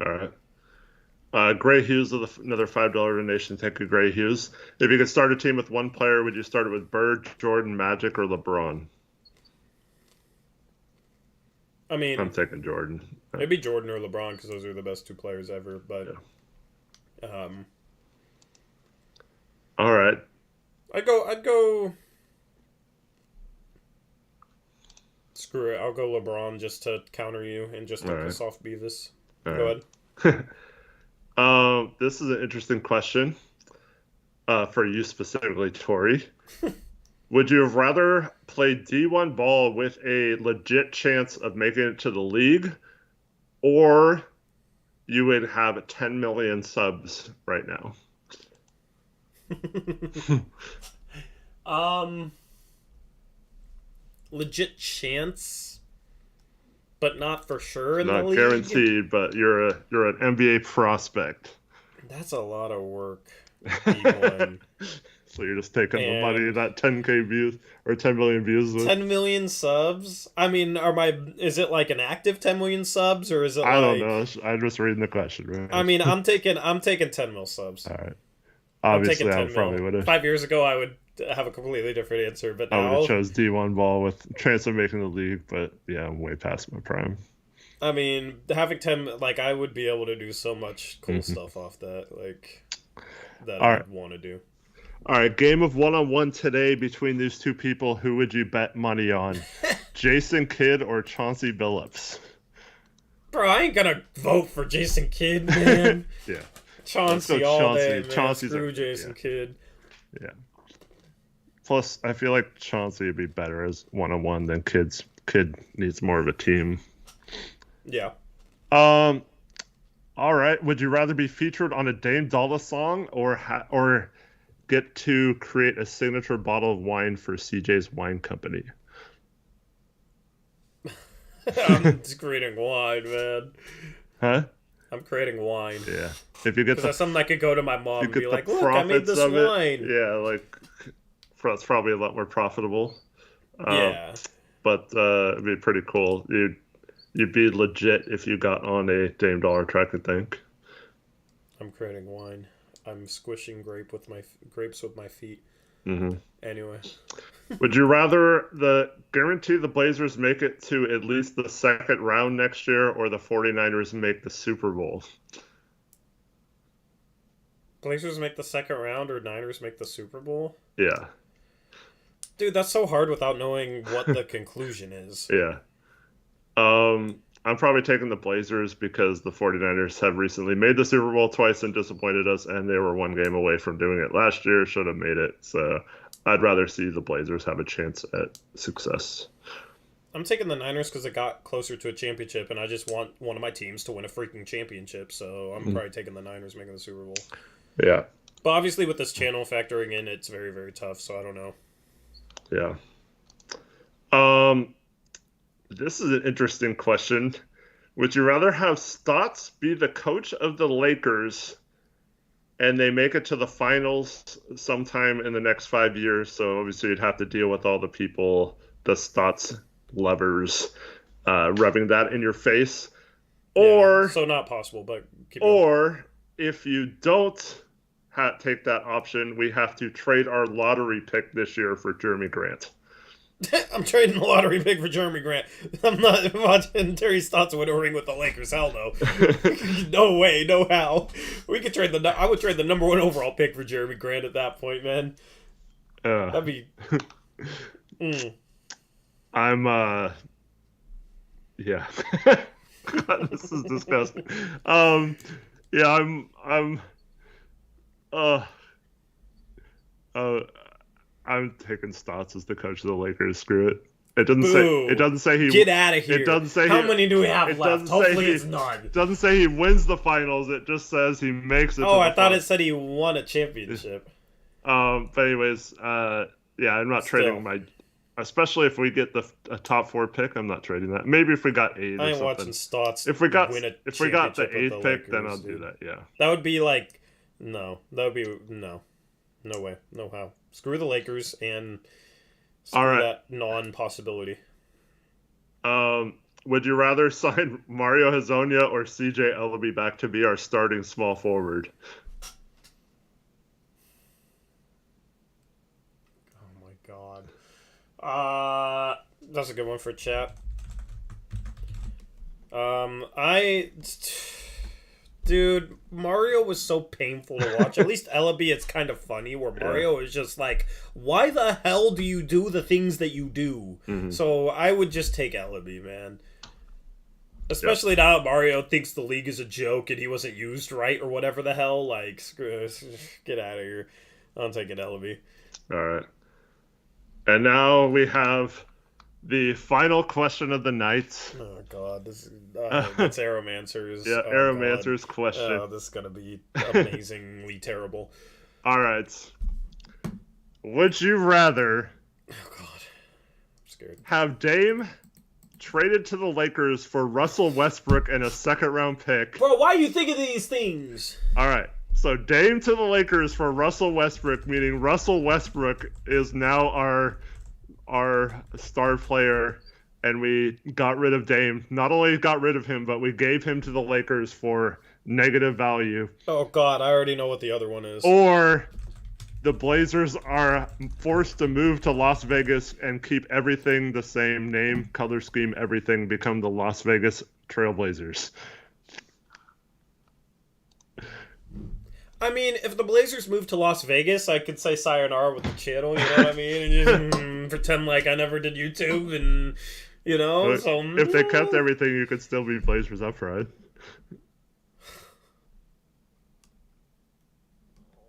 All right. Gray Hughes with another $5 donation. Thank you, Gray Hughes. If you could start a team with one player, would you start it with Bird, Jordan, Magic, or LeBron? I mean, I'm taking Jordan. Maybe Jordan or LeBron because those are the best two players ever. But, all right. I'd go. Screw it. I'll go LeBron just to counter you and just to piss off Beavis. Go ahead. This is an interesting question for you specifically, Tori. Would you have rather play D1 ball with a legit chance of making it to the league, or you would have 10 million subs right now? Legit chance, but not for sure in the Not league. guaranteed, but you're an NBA prospect. That's a lot of work. D1. So you're just taking the money that 10K views or 10 million views with. 10 million subs? I mean, is it like an active 10 million subs, or is it I don't know. I'm just reading the question, right? I mean, I'm taking 10 mil subs. All right. Obviously, I probably would have. 5 years ago, I would have a completely different answer, but now... I would have chose D1 ball with chance of making the league, but yeah, I'm way past my prime. I mean, having 10... Like, I would be able to do so much cool stuff off that, like, that I would want to do. All right, game of one-on-one today between these two people. Who would you bet money on? Jason Kidd or Chauncey Billups? Bro, I ain't gonna vote for Jason Kidd, man. Yeah. Chauncey all day, man. Screw Jason Kidd. Yeah. Plus, I feel like Chauncey would be better as one-on-one than Kidd. Kidd needs more of a team. Yeah. All right. Would you rather be featured on a Dame Dollar song or get to create a signature bottle of wine for CJ's Wine Company? I'm just creating wine, man. Huh? I'm creating wine. Yeah. If you get that's something I could go to my mom and be like, look, I made this wine. Yeah, like, that's probably a lot more profitable. Yeah. But it'd be pretty cool. You'd be legit if you got on a Dame Dollar track, I think. I'm creating wine. I'm squishing grapes with my feet. Mm-hmm. Anyway. Would you rather guarantee the Blazers make it to at least the second round next year, or the 49ers make the Super Bowl? Blazers make the second round or Niners make the Super Bowl? Yeah. Dude, that's so hard without knowing what the conclusion is. Yeah. I'm probably taking the Blazers because the 49ers have recently made the Super Bowl twice and disappointed us, and they were one game away from doing it last year. Should have made it. So I'd rather see the Blazers have a chance at success. I'm taking the Niners because it got closer to a championship, and I just want one of my teams to win a freaking championship. So I'm probably taking the Niners making the Super Bowl. Yeah. But obviously with this channel factoring in, it's very, very tough. So I don't know. Yeah. This is an interesting question. Would you rather have Stotts be the coach of the Lakers and they make it to the finals sometime in the next 5 years? So obviously you'd have to deal with all the people, the Stotts lovers, rubbing that in your face. Or so not possible, but keep or going. If you don't take that option, we have to trade our lottery pick this year for Jeremy Grant. I'm trading the lottery pick for Jeremy Grant. I'm not watching Terry Stotts win a ring with the Lakers. Hell no. No way, no how. We could trade I would trade the number 1 overall pick for Jeremy Grant at that point, man. That'd be. I'm yeah. God, this is disgusting. Yeah, I'm taking Stotts as the coach of the Lakers. Screw it. It doesn't say he get out of here. It doesn't say how many do we have left? Hopefully it's none. It doesn't say he wins the finals. It just says he makes it. Oh, I thought it said he won a championship. But anyways, yeah, I'm not trading my. Especially if we get a top 4 pick, I'm not trading that. Maybe if we got 8 or something. I ain't watching Stotts. If we got the 8th pick, then I'll do that. Yeah. That would be like no. That would be no way, no how. Screw the Lakers and screw that non-possibility. Would you rather sign Mario Hezonja or CJ Elleby back to be our starting small forward? Oh my god. That's a good one for chat. Dude, Mario was so painful to watch. At least Ellaby, it's kind of funny, where Mario is just like, why the hell do you do the things that you do? Mm-hmm. So I would just take Ellaby, man. Especially now that Mario thinks the league is a joke and he wasn't used right or whatever the hell. Like, screw this. Get out of here. I'm taking Ellaby. All right. And now we have the final question of the night. Oh, God. This is, it's Aeromancer's. Yeah, oh, Aeromancer's God. question. Oh, this is going to be amazingly terrible. All right. Would you rather Oh, God. I'm scared. have Dame traded to the Lakers for Russell Westbrook and a second-round pick? Bro, why are you thinking of these things? All right. So Dame to the Lakers for Russell Westbrook, meaning Russell Westbrook is now our star player, and we got rid of Dame. Not only got rid of him, but we gave him to the Lakers for negative value. Oh, God, I already know what the other one is. Or the Blazers are forced to move to Las Vegas and keep everything the same, name, color scheme, everything, become the Las Vegas Trailblazers. I mean, if the Blazers moved to Las Vegas, I could say sayonara with the channel, you know what I mean? And just pretend like I never did YouTube and, you know, But so... if they kept everything, you could still be Blazers Uprise.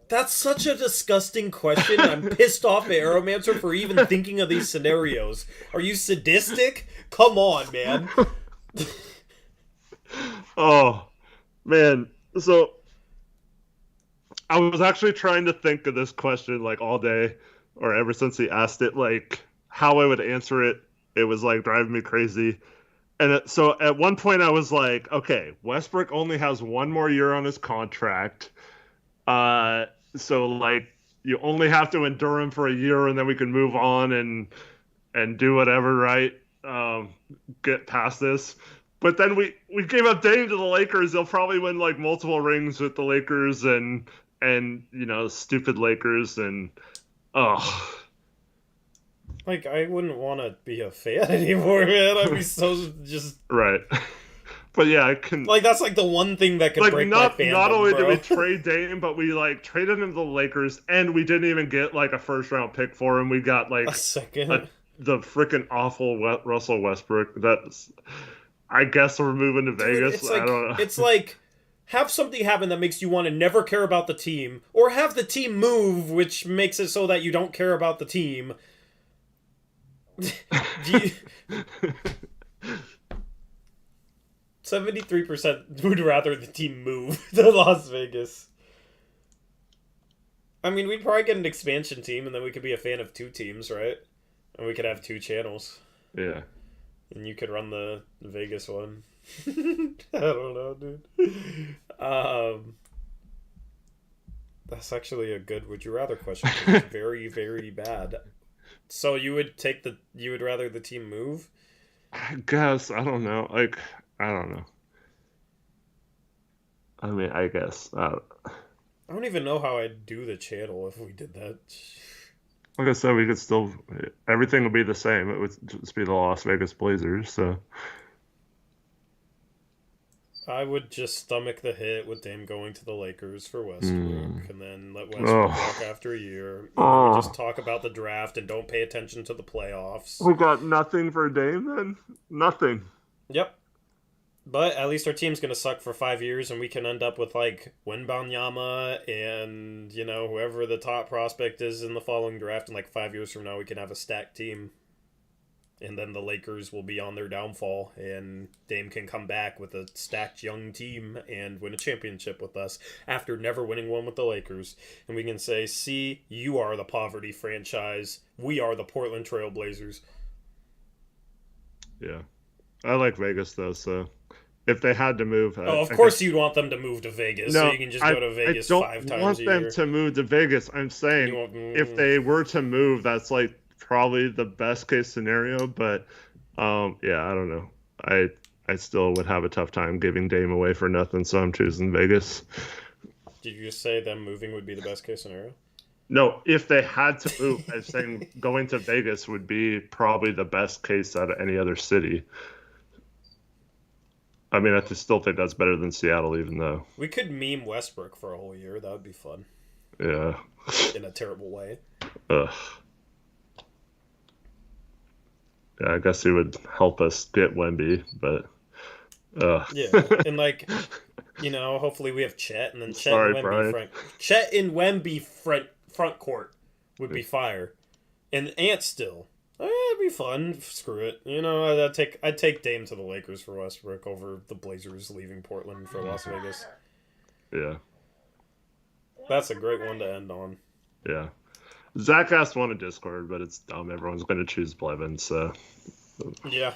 That's such a disgusting question. I'm pissed off at Aeromancer for even thinking of these scenarios. Are you sadistic? Come on, man. Oh, man. So, I was actually trying to think of this question, like, all day, or ever since he asked it, like, how I would answer it. It was, like, driving me crazy. And so, at one point, I was like, okay, Westbrook only has one more year on his contract. So, like, you only have to endure him for a year, and then we can move on and do whatever, right? Get past this. But then we gave up Dame to the Lakers. They'll probably win, like, multiple rings with the Lakers and you know, stupid Lakers, and Like, I wouldn't want to be a fan anymore, man. I'd be so just... Right. But yeah, I can... Like, that's like the one thing that could like, break my fandom, not only bro. did we trade Dame, but we, like, traded him to the Lakers, and we didn't even get, like, a first-round pick for him. We got, like... A second. The freaking awful Russell Westbrook. That's... I guess we're moving to Vegas. It's like, I don't know. It's like... Have something happen that makes you want to never care about the team, or have the team move, which makes it so that you don't care about the team. 73% would rather the team move to Las Vegas. I mean, we'd probably get an expansion team, and then we could be a fan of two teams, right? And we could have two channels. Yeah. And you could run the Vegas one. I don't know, dude. That's actually a good would you rather question. It's very, very bad. So you would rather the team move? I guess. I don't know. Like, I don't know. I mean, I guess. I don't even know how I'd do the channel if we did that. Like I said, we could still... Everything would be the same. It would just be the Las Vegas Blazers, so... I would just stomach the hit with Dame going to the Lakers for Westbrook, and then let Westbrook walk after a year. And we just talk about the draft and don't pay attention to the playoffs. We got nothing for Dame, then? Nothing. Yep. But at least our team's going to suck for 5 years, and we can end up with, like, Wembanyama and, you know, whoever the top prospect is in the following draft. And, like, 5 years from now, we can have a stacked team. And then the Lakers will be on their downfall, and Dame can come back with a stacked young team and win a championship with us after never winning one with the Lakers. And we can say, see, you are the poverty franchise. We are the Portland Trailblazers. Yeah. I like Vegas, though, so if they had to move... of course you'd want them to move to Vegas, so you can just go to Vegas 5 times a year. I don't want them to move to Vegas. I'm saying if they were to move, that's, like, probably the best case scenario, but yeah, I don't know. I still would have a tough time giving Dame away for nothing, so I'm choosing Vegas. Did you just say them moving would be the best case scenario? No, if they had to move, I'm saying going to Vegas would be probably the best case out of any other city. I mean, still think that's better than Seattle, even though. We could meme Westbrook for a whole year. That would be fun. Yeah. In a terrible way. Ugh. Yeah, I guess he would help us get Wemby, but. Yeah, and like, hopefully we have Chet, and then Chet Sorry, and Brian. Wemby Chet and Wemby front court would be fire, and Ant still. It'd be fun. Screw it. I'd take Dame to the Lakers for Westbrook over the Blazers leaving Portland for Las Vegas. Yeah. That's a great one to end on. Yeah. Zach asked one in Discord, but it's dumb. Everyone's going to choose Blevins, so. Yeah.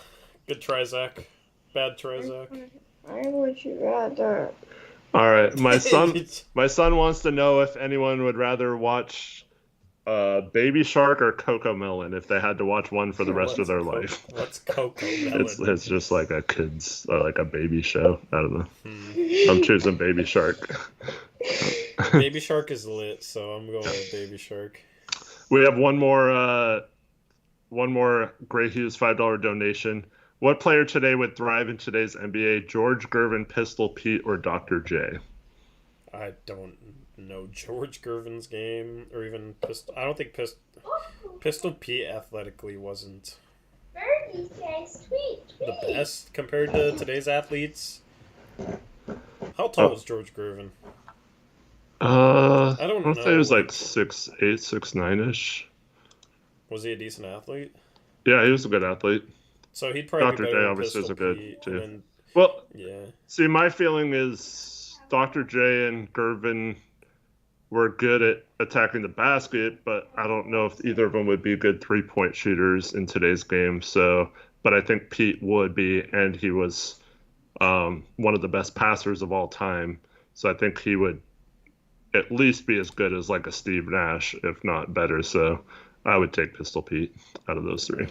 Good try, Zach. Bad try, Zach. I would you rather? All right. My son wants to know if anyone would rather watch Baby Shark or Coco Melon if they had to watch one for the rest of their life. What's Coco Melon? It's just like a kid's, like a baby show. I don't know. I'm choosing Baby Shark. Baby Shark is lit, so I'm going with Baby Shark. We have one more Gray Hughes $5 donation. What player today would thrive in today's NBA? George Gervin, Pistol Pete, or Dr. J? I don't know George Gervin's game, or even Pistol. I don't think Pistol Pete athletically wasn't the best compared to today's athletes. How tall was George Gervin? I don't know. Say he was like 6'8", 6'9"-ish. Was he a decent athlete? Yeah, he was a good athlete. So he'd probably Dr. be J better obviously is a Pistol good Pete, too. and, Well, yeah. See, my feeling is Dr. J and Gervin were good at attacking the basket, but I don't know if either of them would be good three-point shooters in today's game. So, but I think Pete would be, and he was one of the best passers of all time. So I think he would at least be as good as like a Steve Nash, if not better. So I would take Pistol Pete out of those three.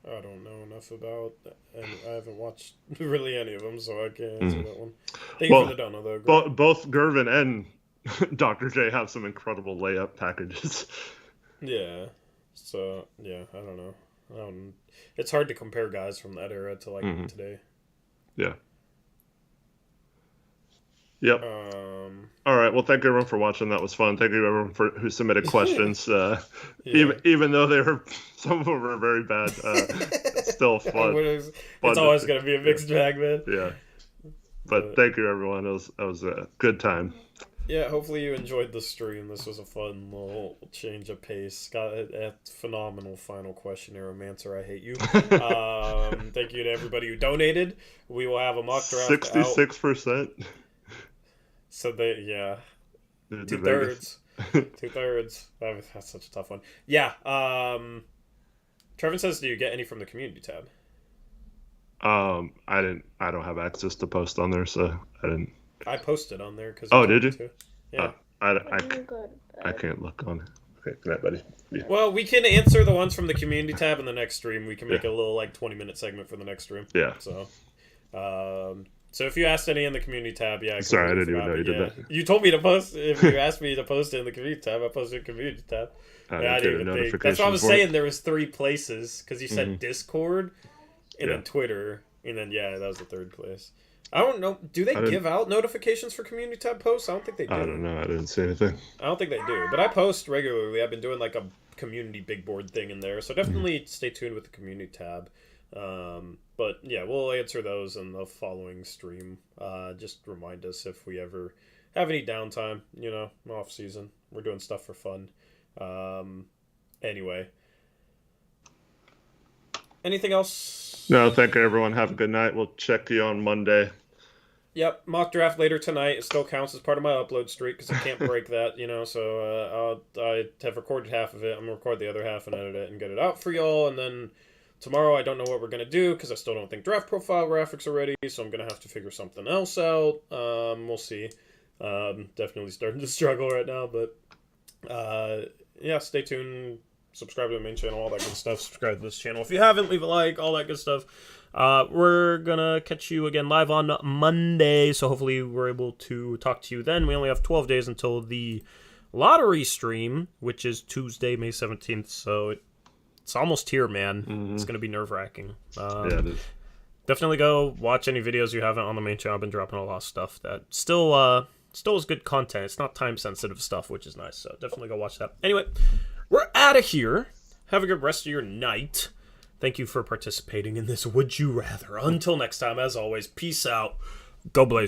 I don't know enough about, and I haven't watched really any of them, so I can't answer that one. Thank you for the dono, though. Both Gervin and Dr. J have some incredible layup packages. Yeah. So, yeah, I don't know. It's hard to compare guys from that era to, like, today. Yeah. Yep. All right. Well, thank you everyone for watching. That was fun. Thank you everyone who submitted questions. Even though some of them were very bad, it's still fun. It's always going to be a mixed bag, man. Yeah. But thank you everyone. It was a good time. Yeah, hopefully you enjoyed the stream. This was a fun little change of pace. Got a phenomenal final question, Aeromancer. I hate you. Thank you to everybody who donated. We will have a mock draft 66%. So yeah. 2/3. 2/3. That's such a tough one. Yeah. Trevin says, do you get any from the community tab? I don't have access to post on there, so I didn't. I posted on there because. Oh, did you? To. Yeah. I can't look on it. Okay, good night, buddy. Yeah. Well, we can answer the ones from the community tab in the next stream. We can make a little 20-minute segment for the next stream. Yeah. So, so if you asked any in the community tab, yeah. Sorry, I didn't even know you did that. You told me to post. If you asked me to post it in the community tab, I posted in the community tab. I didn't even think. That's what I was saying. There was 3 places because you said Discord, and then Twitter, and then that was the 3rd place. I don't know. Do they give out notifications for community tab posts? I don't think they do. I don't know. I didn't see anything. I don't think they do. But I post regularly. I've been doing a community big board thing in there. So definitely stay tuned with the community tab. But yeah, we'll answer those in the following stream. Just remind us if we ever have any downtime, off season. We're doing stuff for fun. Anyway. Anything else? No, thank you everyone. Have a good night. We'll check you on Monday. Yep, mock draft later tonight. It still counts as part of my upload streak because I can't break that, so I have recorded half of it. I'm going to record the other half and edit it and get it out for y'all. And then tomorrow I don't know what we're going to do because I still don't think draft profile graphics are ready, so I'm going to have to figure something else out. We'll see. Definitely starting to struggle right now, but yeah, stay tuned. Subscribe to the main channel, all that good stuff. Subscribe to this channel if you haven't. Leave a like, all that good stuff. We're gonna catch you again live on Monday, so hopefully we're able to talk to you then. We only have 12 days until the lottery stream, which is Tuesday, May 17th, so it's almost here, man. It's gonna be nerve-wracking. Yeah, it is. definitely go watch any videos you haven't on the main channel. I've been dropping a lot of stuff that still is good content. It's not time-sensitive stuff, which is nice, so definitely go watch that. Anyway, we're out of here. Have a good rest of your night. Thank you for participating in this Would You Rather. Until next time, as always, peace out. Go Blazers.